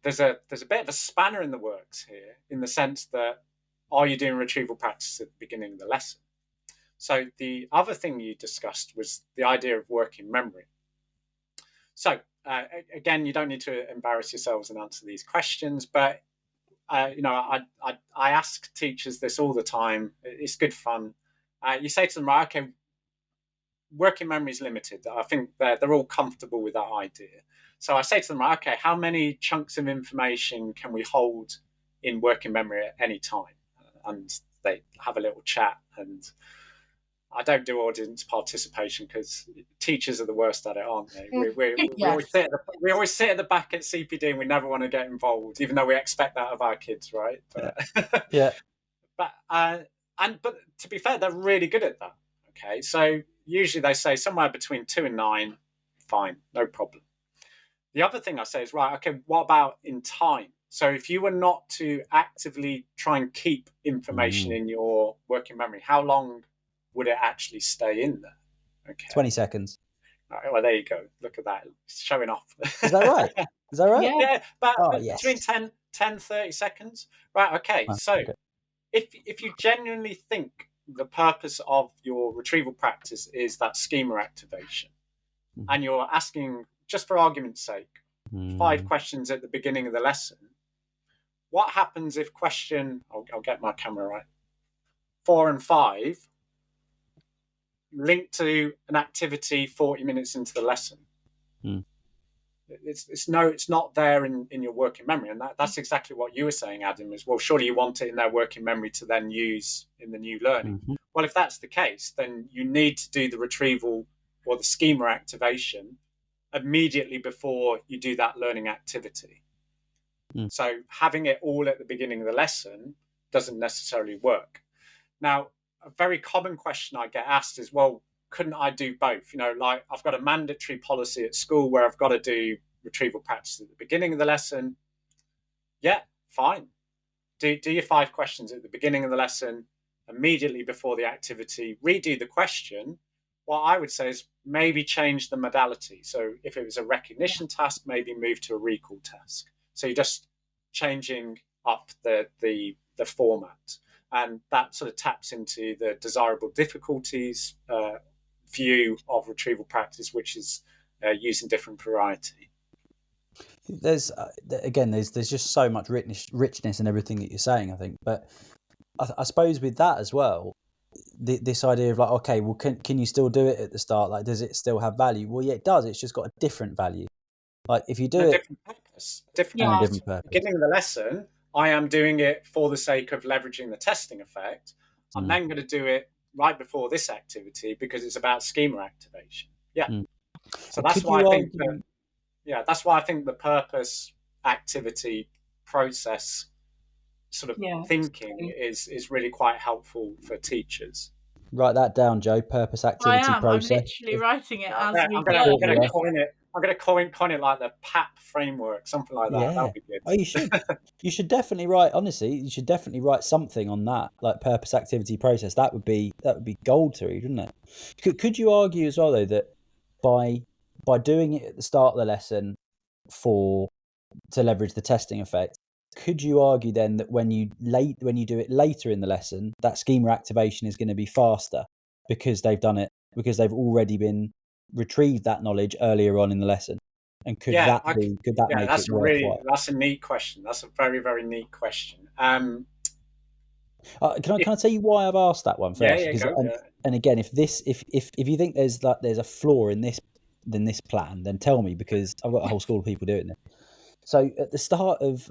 there's a bit of a spanner in the works here, in the sense that, are you doing retrieval practice at the beginning of the lesson? So the other thing you discussed was the idea of working memory. So again, you don't need to embarrass yourselves and answer these questions, but I ask teachers this all the time. It's good fun. You say to them, right, okay, working memory is limited. I think they're all comfortable with that idea. So I say to them, right, okay, how many chunks of information can we hold in working memory at any time? And they have a little chat. And I don't do audience participation, because teachers are the worst at it, aren't they? We always sit at the back at CPD, and we never want to get involved, even though we expect that of our kids, right? But, yeah. But to be fair, they're really good at that. Okay, so usually they say somewhere between 2 and 9, fine, no problem. The other thing I say is, right, okay, what about in time? So if you were not to actively try and keep information in your working memory, how long would it actually stay in there? Okay, 20 seconds. Right, well, there you go. Look at that. Showing off. Is that right? Is that right? Yeah, but yes. between 10, 30 seconds. Right, okay. So if you genuinely think the purpose of your retrieval practice is that schema activation, and you're asking, just for argument's sake, 5 questions at the beginning of the lesson, what happens if I'll get my camera right, 4 and 5 linked to an activity 40 minutes into the lesson? It's not there in your working memory. And that's exactly what you were saying, Adam, is, well, surely you want it in their working memory to then use in the new learning. Well, if that's the case, then you need to do the retrieval or the schema activation immediately before you do that learning activity. So having it all at the beginning of the lesson doesn't necessarily work. Now, a very common question I get asked is, well, couldn't I do both? Like, I've got a mandatory policy at school where I've got to do retrieval practice at the beginning of the lesson. Yeah, fine. Do your 5 questions at the beginning of the lesson, immediately before the activity, redo the question. What I would say is maybe change the modality. So if it was a recognition task, maybe move to a recall task. So you're just changing up the format. And that sort of taps into the desirable difficulties view of retrieval practice, which is using different variety. There's just so much richness in everything that you're saying, I think. But I suppose with that as well, this idea of like, okay, well, can you still do it at the start? Like, does it still have value? Well, yeah, it does. It's just got a different value. Like if you do a it different purpose, different and a Yeah. different purpose. beginning of the lesson, I am doing it for the sake of leveraging the testing effect. I'm then going to do it right before this activity because it's about schema activation. Yeah. So that's Could why you I think argue- that's why I think the purpose activity process sort of Yeah. thinking is really quite helpful for teachers. write that down, Joe? Purpose I activity am. I'm process. literally writing it as we I'm go. gonna coin it. I'm gonna coin it like the PAP framework, something like that. Yeah. That'll be good. Oh, you should. You should definitely write. Honestly, you should definitely write something on that, like purpose activity process. That would be gold to read, wouldn't it? Could you argue as well though that by doing it at the start of the lesson to leverage the testing effect, could you argue then that when you do it later in the lesson, that schema activation is going to be faster because they've already been retrieved that knowledge earlier on in the lesson? And could that make it worthwhile? That's a neat question. That's a very, very neat question. Can I tell you why I've asked that one first? Yeah, go. And again, if you think there's a flaw in this plan, then tell me, because I've got a whole school of people doing it. So at the start of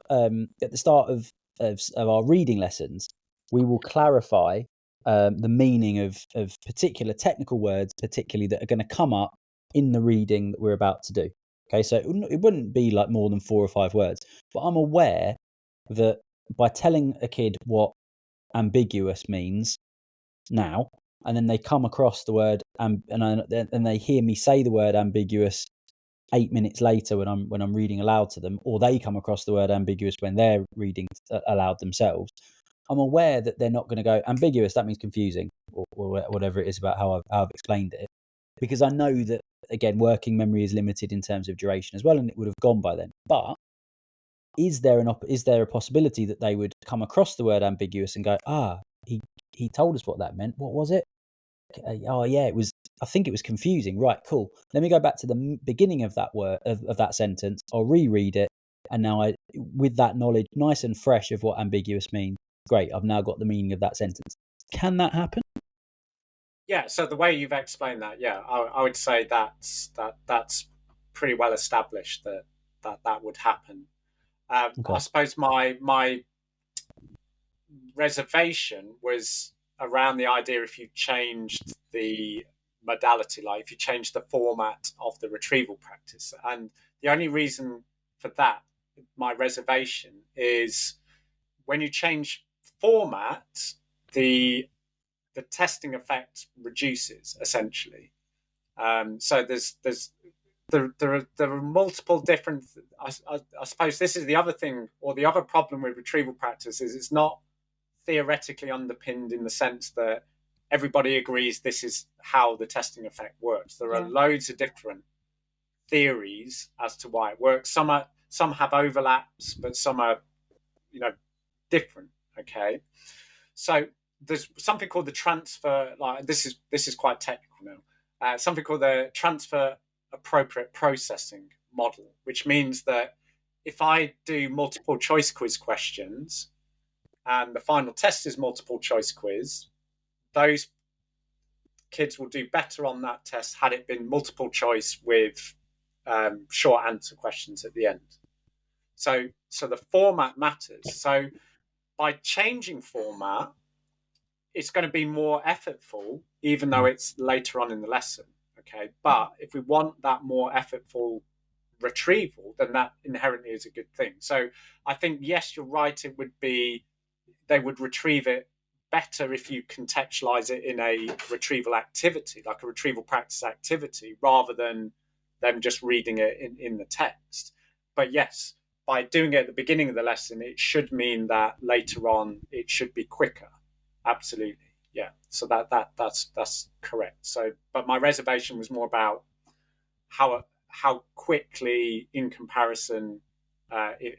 our reading lessons, we will clarify the meaning of particular technical words, particularly that are going to come up in the reading that we're about to do. Okay, so it wouldn't be like more than 4 or 5 words, but I'm aware that by telling a kid what ambiguous means now, and then they come across the word and they hear me say the word ambiguous 8 minutes later when I'm reading aloud to them, or they come across the word ambiguous when they're reading aloud themselves, I'm aware that they're not going to go ambiguous, that means confusing, or whatever it is about how I've explained it, because I know that, again, working memory is limited in terms of duration as well, and it would have gone by then. But is there a possibility that they would come across the word ambiguous and go, he told us what that meant, what was it? Oh yeah, I think it was confusing. Right, cool. Let me go back to the beginning of that word of that sentence. I'll reread it, and now with that knowledge, nice and fresh of what ambiguous means, great. I've now got the meaning of that sentence. Can that happen? Yeah. So the way you've explained that, yeah, I would say that's pretty well established that would happen. Okay. I suppose my reservation was around the idea if you changed the modality, like if you changed the format of the retrieval practice. And the only reason for that, my reservation, is when you change format, the testing effect reduces essentially. So there are multiple different. I suppose this is the other thing, or the other problem with retrieval practice is it's not theoretically underpinned in the sense that everybody agrees this is how the testing effect works. There are loads of different theories as to why it works. Some have overlaps, but some are, different. Okay, so there's something called the transfer. Like this is quite technical now. Something called the transfer appropriate processing model, which means that if I do multiple choice quiz questions and the final test is multiple choice quiz, those kids will do better on that test had it been multiple choice with short answer questions at the end. So the format matters. So by changing format, it's going to be more effortful, even though it's later on in the lesson. Okay, but if we want that more effortful retrieval, then that inherently is a good thing. So I think, yes, you're right. They would retrieve it better if you contextualize it in a retrieval activity, like a retrieval practice activity, rather than them just reading it in the text. But yes, by doing it at the beginning of the lesson, it should mean that later on it should be quicker. Absolutely. Yeah. So that's correct. So, but my reservation was more about how quickly in comparison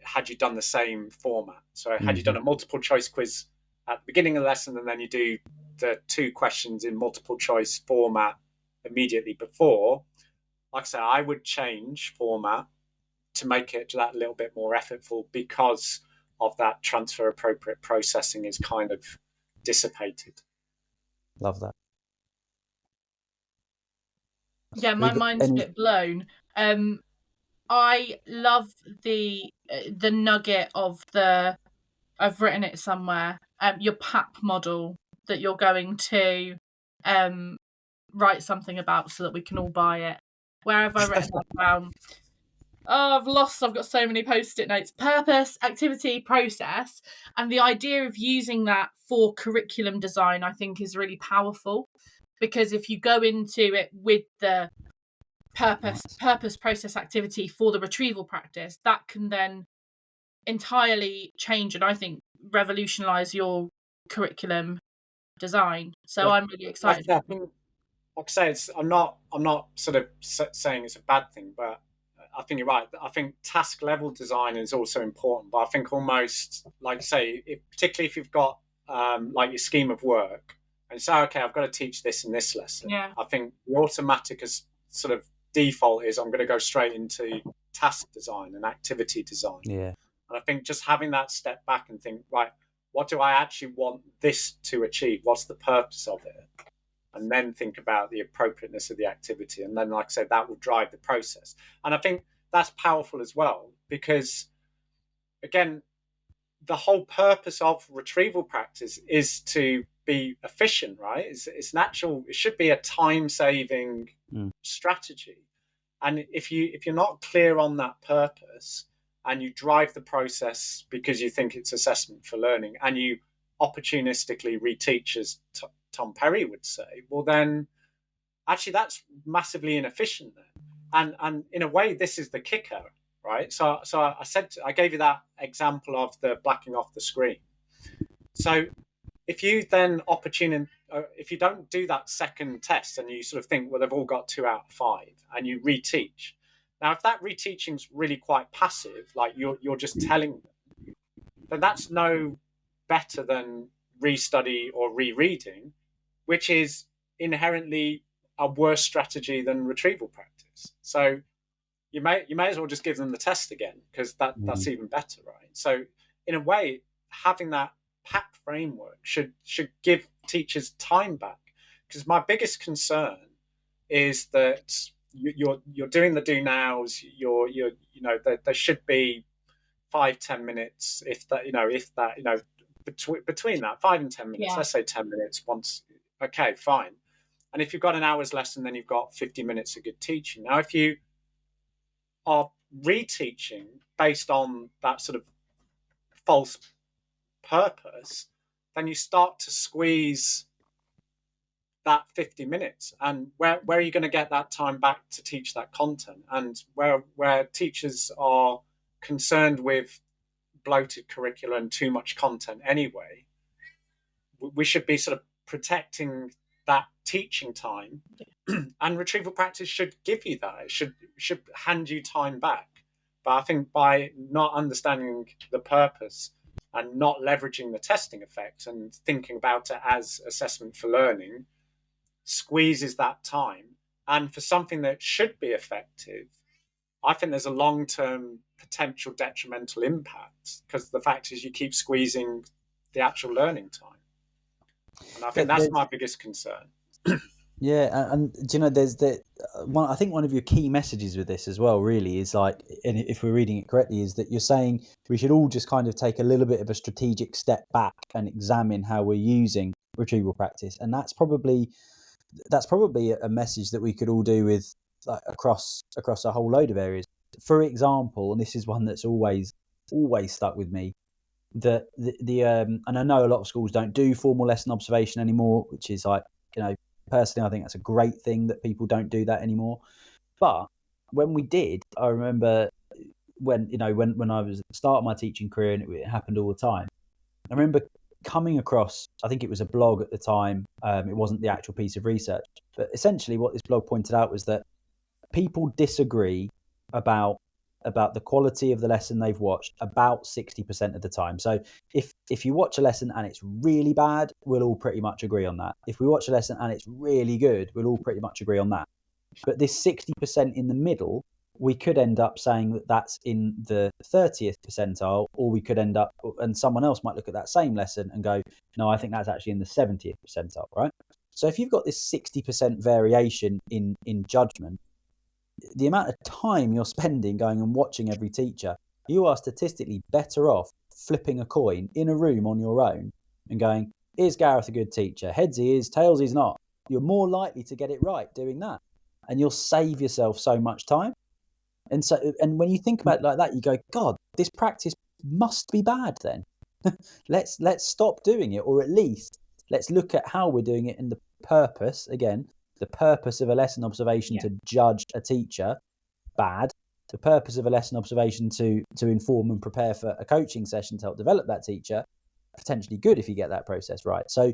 had you done the same format. So had you done a multiple choice quiz at the beginning of the lesson and then you do the 2 questions in multiple choice format immediately before, like I say, I would change format to make it that little bit more effortful because of that transfer appropriate processing is kind of dissipated. Love that. Yeah, my mind's a bit blown. I love the nugget of the, I've written it somewhere, your PAP model that you're going to write something about so that we can all buy it. Where have I written that down? Oh, I've got so many post-it notes. Purpose, activity, process. And the idea of using that for curriculum design, I think, is really powerful. Because if you go into it with the purpose, process, activity for the retrieval practice, that can then entirely change and I think revolutionize your curriculum design. So Yeah. I'm really excited. I think, like I say, I'm not sort of saying it's a bad thing, but I think you're right. I think task level design is also important, but I think almost, like you say, particularly if you've got like your scheme of work and you say, okay, I've got to teach this in this lesson. Yeah. I think the automatic as sort of default is I'm going to go straight into task design and activity design. Yeah. And I think just having that step back and think, right, what do I actually want this to achieve? What's the purpose of it? And then think about the appropriateness of the activity. And then, like I said, that will drive the process. And I think that's powerful as well, because, again, the whole purpose of retrieval practice is to be efficient, right? It's natural. It should be a time-saving strategy. And if you're not clear on that purpose and you drive the process because you think it's assessment for learning and you opportunistically reteach, as Tom Perry would say, well, then actually that's massively inefficient then. And in a way, this is the kicker, right? So I gave you that example of the blacking off the screen. So if you then if you don't do that second test and you sort of think, well, they've all got 2 out of 5 and you reteach. Now, if that reteaching's really quite passive, like you're just telling them, then that's no better than restudy or rereading, which is inherently a worse strategy than retrieval practice. So you may as well just give them the test again, because that's even better, right? So in a way, having that PAP framework should give teachers time back, because my biggest concern is that you're doing the do nows. There should be 5-10 minutes, if that between that 5 and 10 minutes. Yeah. Let's say 10 minutes once. Okay, fine. And if you've got an hour's lesson, then you've got 50 minutes of good teaching. Now, if you are reteaching based on that sort of false purpose, then you start to squeeze that 50 minutes. And where are you going to get that time back to teach that content? And where teachers are concerned with bloated curricula and too much content anyway, we should be sort of protecting that teaching time. And retrieval practice should give you that. It should hand you time back. But I think by not understanding the purpose and not leveraging the testing effect and thinking about it as assessment for learning, squeezes that time. And for something that should be effective, I think there's a long-term potential detrimental impact, because the fact is you keep squeezing the actual learning time. And I think that's my biggest concern. Yeah, and do you know, there's I think one of your key messages with this as well, really, is like, and if we're reading it correctly, is that you're saying we should all just kind of take a little bit of a strategic step back and examine how we're using retrieval practice, and that's probably a message that we could all do with across a whole load of areas. For example, and this is one that's always stuck with me, that and I know a lot of schools don't do formal lesson observation anymore, which is like, personally, I think that's a great thing that people don't do that anymore. But when we did, I remember when I was at the start of my teaching career, and it happened all the time. I remember coming across, I think it was a blog at the time. It wasn't the actual piece of research, but essentially what this blog pointed out was that people disagree about the quality of the lesson they've watched about 60% of the time. So if you watch a lesson and it's really bad, we'll all pretty much agree on that. If we watch a lesson and it's really good, we'll all pretty much agree on that. But this 60% in the middle, we could end up saying that that's in the 30th percentile, or we could end up, and someone else might look at that same lesson and go, no, I think that's actually in the 70th percentile, right? So if you've got this 60% variation in judgment, the amount of time you're spending going and watching every teacher, you are statistically better off flipping a coin in a room on your own and going, is Gareth a good teacher? Heads he is, tails he's not. You're more likely to get it right doing that. And you'll save yourself so much time. And when you think about it like that, you go, God, this practice must be bad then. Let's stop doing it, or at least let's look at how we're doing it and the purpose, again, the purpose of a lesson observation to judge a teacher, bad. The purpose of a lesson observation to inform and prepare for a coaching session to help develop that teacher, potentially good if you get that process right. So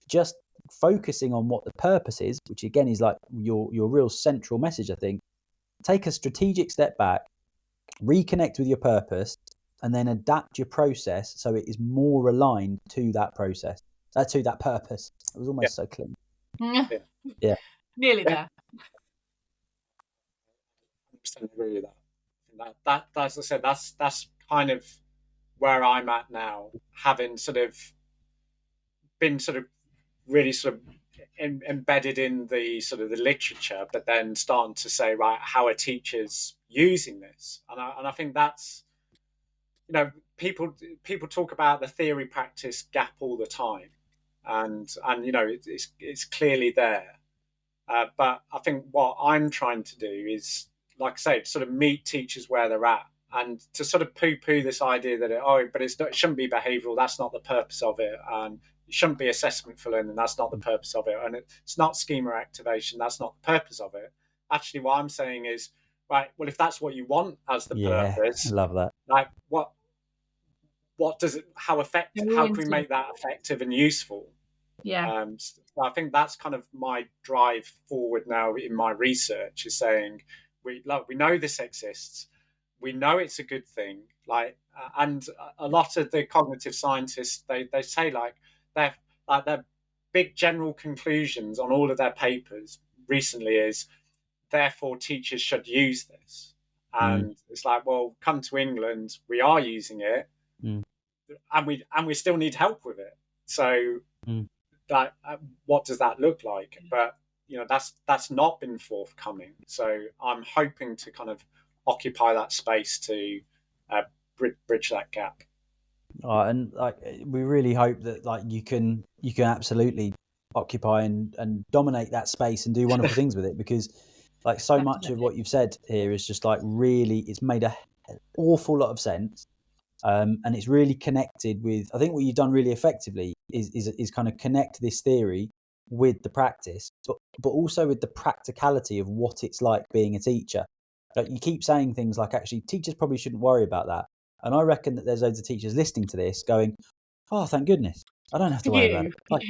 just focusing on what the purpose is, which again is like your real central message, I think. Take a strategic step back, reconnect with your purpose, and then adapt your process so it is more aligned to that process, to that purpose. It was almost so clean. Yeah. Nearly there. 100% agree with that. As I said, that's kind of where I'm at now, having sort of been sort of really sort of embedded in the sort of the literature, but then starting to say, right, how are teachers using this? And I think that's, you know, people talk about the theory practice gap all the time, and you know, it's clearly there. But I think what I'm trying to do is, like I say, sort of meet teachers where they're at, and to sort of poo-poo this idea that it shouldn't be behavioural. That's not the purpose of it, and it shouldn't be assessment for learning. That's not the purpose of it, and it's not schema activation. That's not the purpose of it. Actually, what I'm saying is, right, well, if that's what you want as the purpose, I love that. Like, what does it? How can we make that effective and useful? Yeah. So I think that's kind of my drive forward now in my research, is saying we know this exists, we know it's a good thing, like, and a lot of the cognitive scientists, they say their big general conclusions on all of their papers recently is, therefore teachers should use this. And it's like, well, come to England, we are using it, and we still need help with it. So that what does that look like? But you know, that's not been forthcoming. So I'm hoping to kind of occupy that space to bridge that gap. And like, we really hope that like you can absolutely occupy and dominate that space and do wonderful things with it, because like so much of what you've said here is just like really, it's made an awful lot of sense. And it's really connected with, I think what you've done really effectively is kind of connect this theory with the practice, but also with the practicality of what it's like being a teacher. Like, you keep saying things like, actually, teachers probably shouldn't worry about that. And I reckon that there's loads of teachers listening to this going, oh, thank goodness, I don't have to worry about it. Like,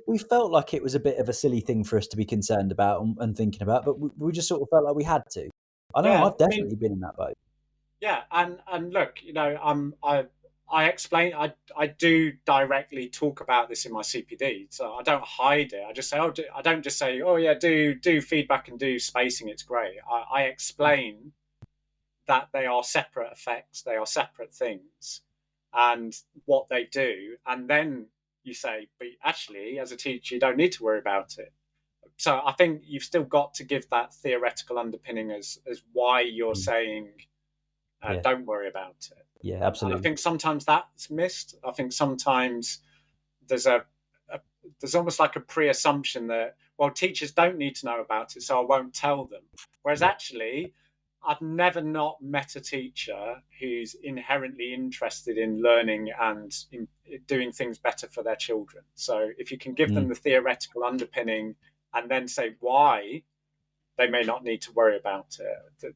we felt like it was a bit of a silly thing for us to be concerned about and thinking about, but we just sort of felt like we had to. I know I've definitely been in that boat. Yeah, and look, you know, I explain, I do directly talk about this in my CPD, so I don't hide it. I just say, I don't just say, oh yeah, do feedback and do spacing, it's great. I explain that they are separate effects, they are separate things, and what they do, and then you say, but actually, as a teacher, you don't need to worry about it. So I think you've still got to give that theoretical underpinning as why you're saying, don't worry about it. Yeah, absolutely. And I think sometimes that's missed. I think sometimes there's almost like a pre-assumption that, well, teachers don't need to know about it, so I won't tell them. Whereas actually, I've never not met a teacher who's inherently interested in learning and in doing things better for their children. So if you can give them the theoretical underpinning and then say why they may not need to worry about it,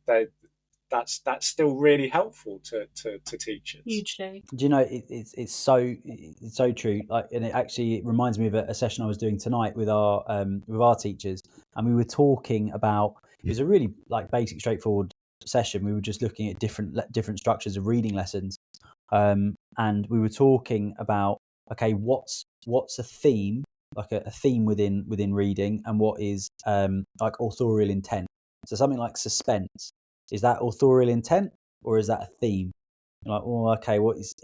that's still really helpful to teachers. Hugely. Do you know, it's so true. Like, and it reminds me of a session I was doing tonight with our teachers, and we were talking about, it was a really like basic, straightforward session. We were just looking at different structures of reading lessons, and we were talking about, okay, what's a theme, like a theme within reading, and what is like authorial intent. So something like suspense, is that authorial intent or is that a theme? You're like, well, okay, well, it's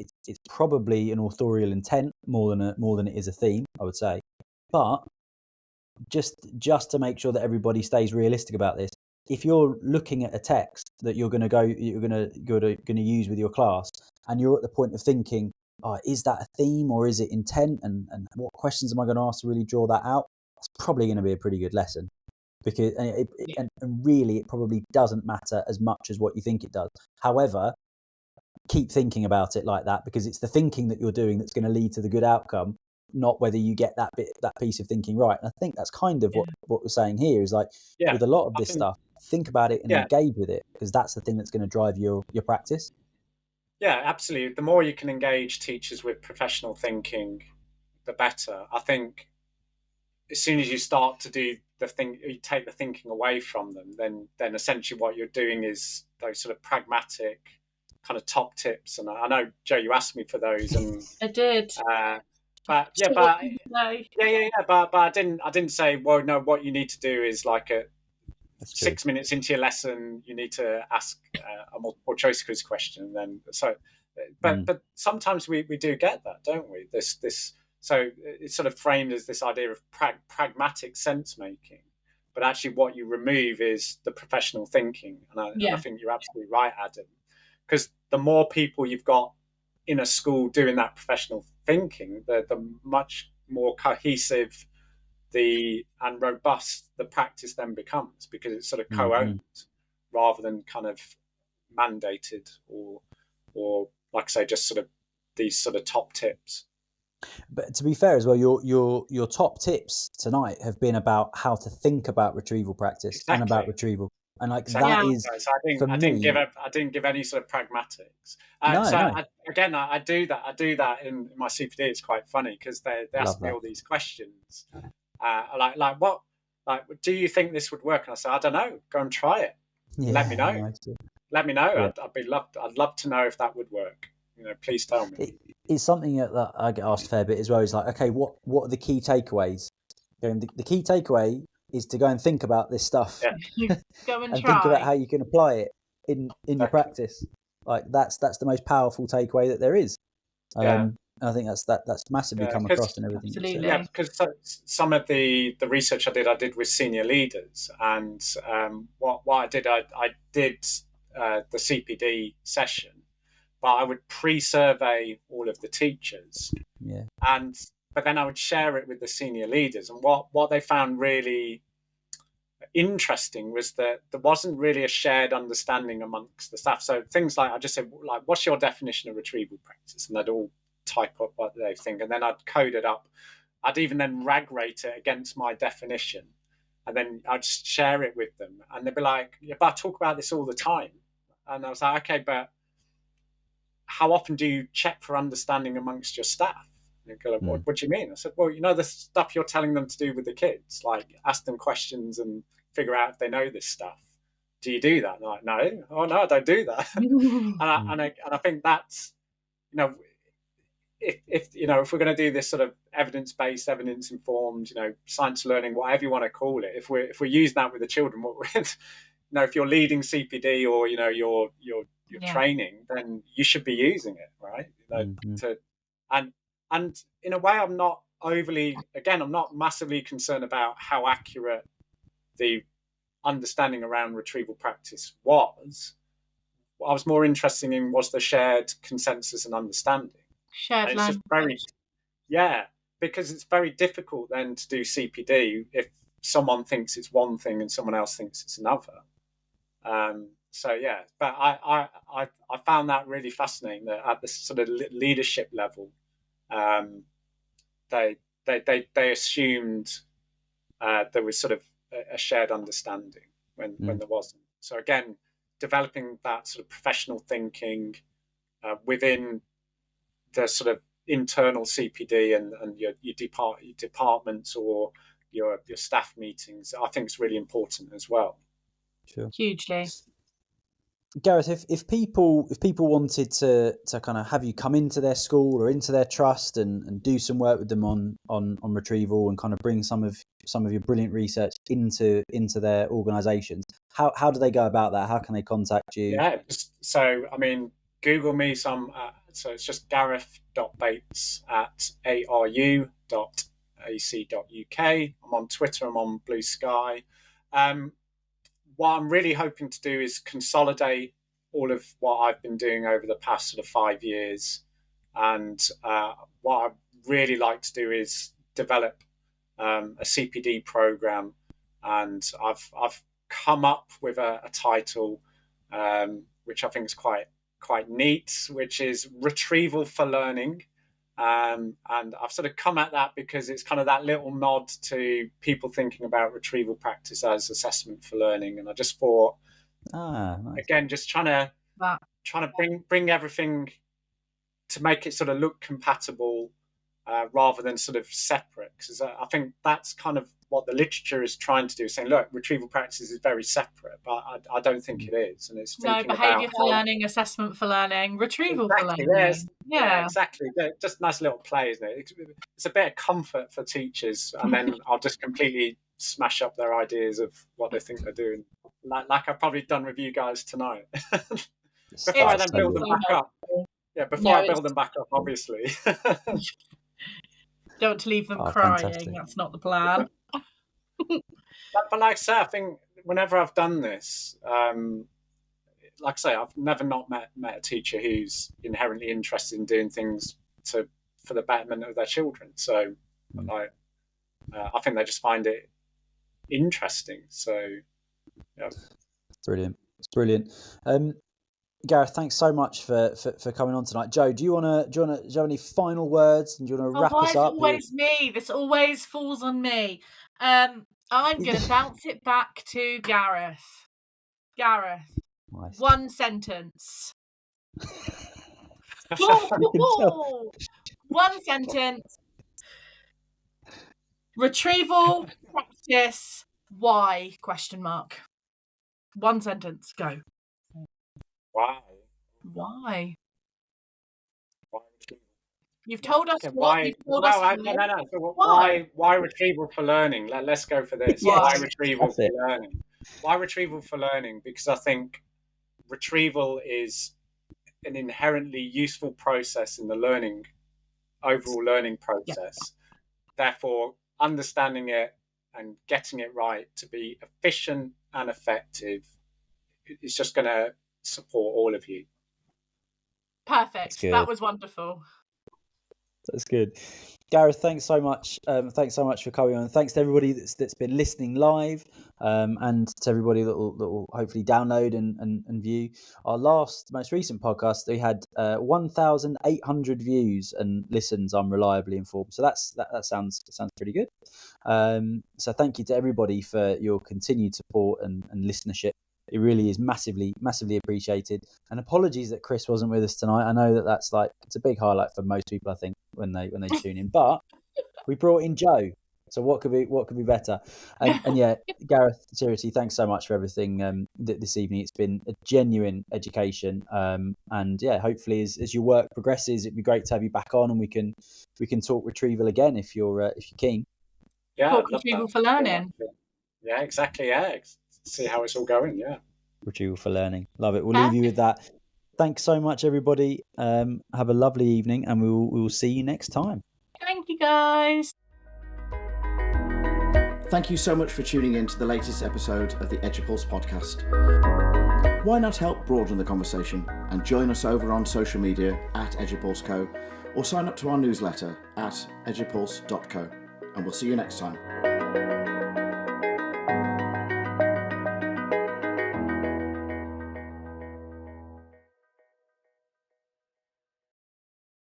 probably an authorial intent more than it is a theme, I would say. But just to make sure that everybody stays realistic about this, if you're looking at a text that you're going to use with your class, and you're at the point of thinking, oh, is that a theme or is it intent, and what questions am I going to ask to really draw that out? It's probably going to be a pretty good lesson, because and really it probably doesn't matter as much as what you think it does. However, keep thinking about it like that, because it's the thinking that you're doing that's going to lead to the good outcome, not whether you get that piece of thinking right. And I think that's kind of what we're saying here is like, with a lot of this stuff, think about it and engage with it, because that's the thing that's going to drive your practice. Yeah, absolutely. The more you can engage teachers with professional thinking, the better. I think as soon as you start to do the thing, you take the thinking away from them, then essentially what you're doing is those sort of pragmatic kind of top tips. And I know, Joe, you asked me for those, and I did. But I didn't say, well, no, what you need to do is like 6 minutes into your lesson, you need to ask a multiple choice quiz question. And then but sometimes we do get that, don't we? So it's sort of framed as this idea of pragmatic sense making, but actually what you remove is the professional thinking. And I think you're absolutely right, Adam, because the more people you've got in a school doing that professional thinking, the much more cohesive and robust the practice then becomes, because it's sort of co-owned rather than kind of mandated or like I say, just sort of these sort of top tips. But to be fair as well, your top tips tonight have been about how to think about retrieval practice and about retrieval. And like that is, so I didn't give any sort of pragmatics. I do that in my CPD. It's quite funny because they ask me all these questions, like what, like, do you think this would work? And I say, I don't know. Go and try it. Let me know. Let me know. Yeah. I'd love to know if that would work. Please tell me. It's something that I get asked a fair bit as well. It's like, okay, what are the key takeaways? The key takeaway is to go and think about this stuff. Yeah. Go and and try. Think about how you can apply it in your practice. Like that's the most powerful takeaway that there is. And I think that's massively come across in everything. Absolutely. Yeah, because some of the research I did with senior leaders, and what I did the CPD session, but I would pre-survey all of the teachers. Yeah. But then I would share it with the senior leaders, and what they found really interesting was that there wasn't really a shared understanding amongst the staff. So things like, I just said, like, what's your definition of retrieval practice? And they'd all type up what they think, and then I'd code it up. I'd even then rag rate it against my definition, and then I'd share it with them, and they'd be like, yeah, but I talk about this all the time. And I was like, okay, but how often do you check for understanding amongst your staff? And they go, what do you mean? I said, well, the stuff you're telling them to do with the kids, like ask them questions and figure out if they know this stuff. Do you do that? And I'm like, no. Oh no, I don't do that. and I think that's, if we're going to do this sort of evidence-based, evidence-informed, science learning, whatever you want to call it, if we're using that with the children, if you're leading CPD or you're training, then you should be using it, right? And in a way, I'm not massively concerned about how accurate the understanding around retrieval practice was. What I was more interested in was the shared consensus and understanding. Shared language. Because it's very difficult then to do CPD if someone thinks it's one thing and someone else thinks it's another. But I found that really fascinating, that at the sort of leadership level, they assumed there was sort of a shared understanding when there wasn't. So again, developing that sort of professional thinking within the sort of internal CPD and your departments or your staff meetings, I think is really important as well. Sure. Hugely. Gareth, if people wanted to kind of have you come into their school or into their trust and do some work with them on retrieval and kind of bring some of your brilliant research into their organisations, how do they go about that? How can they contact you? Yeah, so I mean, Google me some. So it's just Gareth.Bates at aru.ac.uk. I'm on Twitter. I'm on Blue Sky. what I'm really hoping to do is consolidate all of what I've been doing over the past sort of 5 years. And what I'd really like to do is develop a CPD program. And I've come up with a title, which I think is quite neat, which is Retrieval for Learning. And I've sort of come at that because it's kind of that little nod to people thinking about retrieval practice as assessment for learning. And I just thought, nice. Again, just trying to bring everything to make it sort of look compatible rather than sort of separate. Because I think that's kind of what the literature is trying to do, saying, look, retrieval practice is very separate, but I don't think it is. And it's behaviour for learning, assessment for learning, retrieval for learning. Yeah, exactly. Just a nice little play, isn't it? It's a bit of comfort for teachers, and then I'll just completely smash up their ideas of what they think they're doing, like I've probably done with you guys tonight. Before I then build them back up. Yeah, before I build them back up, obviously. Don't want to leave them crying. Fantastic. That's not the plan. But like I say, I think whenever I've done this, like I say, I've never not met a teacher who's inherently interested in doing things for the betterment of their children. So, I think they just find it interesting. So, yeah, brilliant. It's brilliant. Gareth, thanks so much for coming on tonight. Joe, do you have any final words, and do you want to wrap us up? Why is it always me? This always falls on me. I'm going to bounce it back to Gareth. Gareth, nice. One sentence. One sentence. Retrieval practice. Why? ? One sentence. Go. Why? You've told us what. Why retrieval for learning? Let's go for this. Yes. Why retrieval for learning? Why retrieval for learning? Because I think retrieval is an inherently useful process in the overall learning process. Yeah. Therefore, understanding it and getting it right to be efficient and effective is just going to support all of you. Perfect. That was wonderful. That's good. Gareth, thanks so much. Thanks so much for coming on. Thanks to everybody that's been listening live, and to everybody that will hopefully download and view our most recent podcast. We had 1,800 views and listens. I'm reliably informed, so that sounds pretty good. So thank you to everybody for your continued support and listenership. It really is massively appreciated. And apologies that Chris wasn't with us tonight. I know that's it's a big highlight for most people, I think, when they tune in. But we brought in Joe, so what could be better? And yeah, Gareth, seriously, thanks so much for everything this evening. It's been a genuine education. And yeah, hopefully as your work progresses, it'd be great to have you back on, and we can talk retrieval again if you're keen. Yeah, talk retrieval for learning. Yeah, exactly. Yeah. See how it's all going. Yeah, retrieval for learning. Love it. We'll leave you with that. Thanks so much, everybody. Have a lovely evening, and we will see you next time. Thank you, guys. Thank you so much for tuning in to the latest episode of the EduPulse podcast. Why not help broaden the conversation and join us over on social media at EduPulse.co, or sign up to our newsletter at edupulse.co, and we'll see you next time.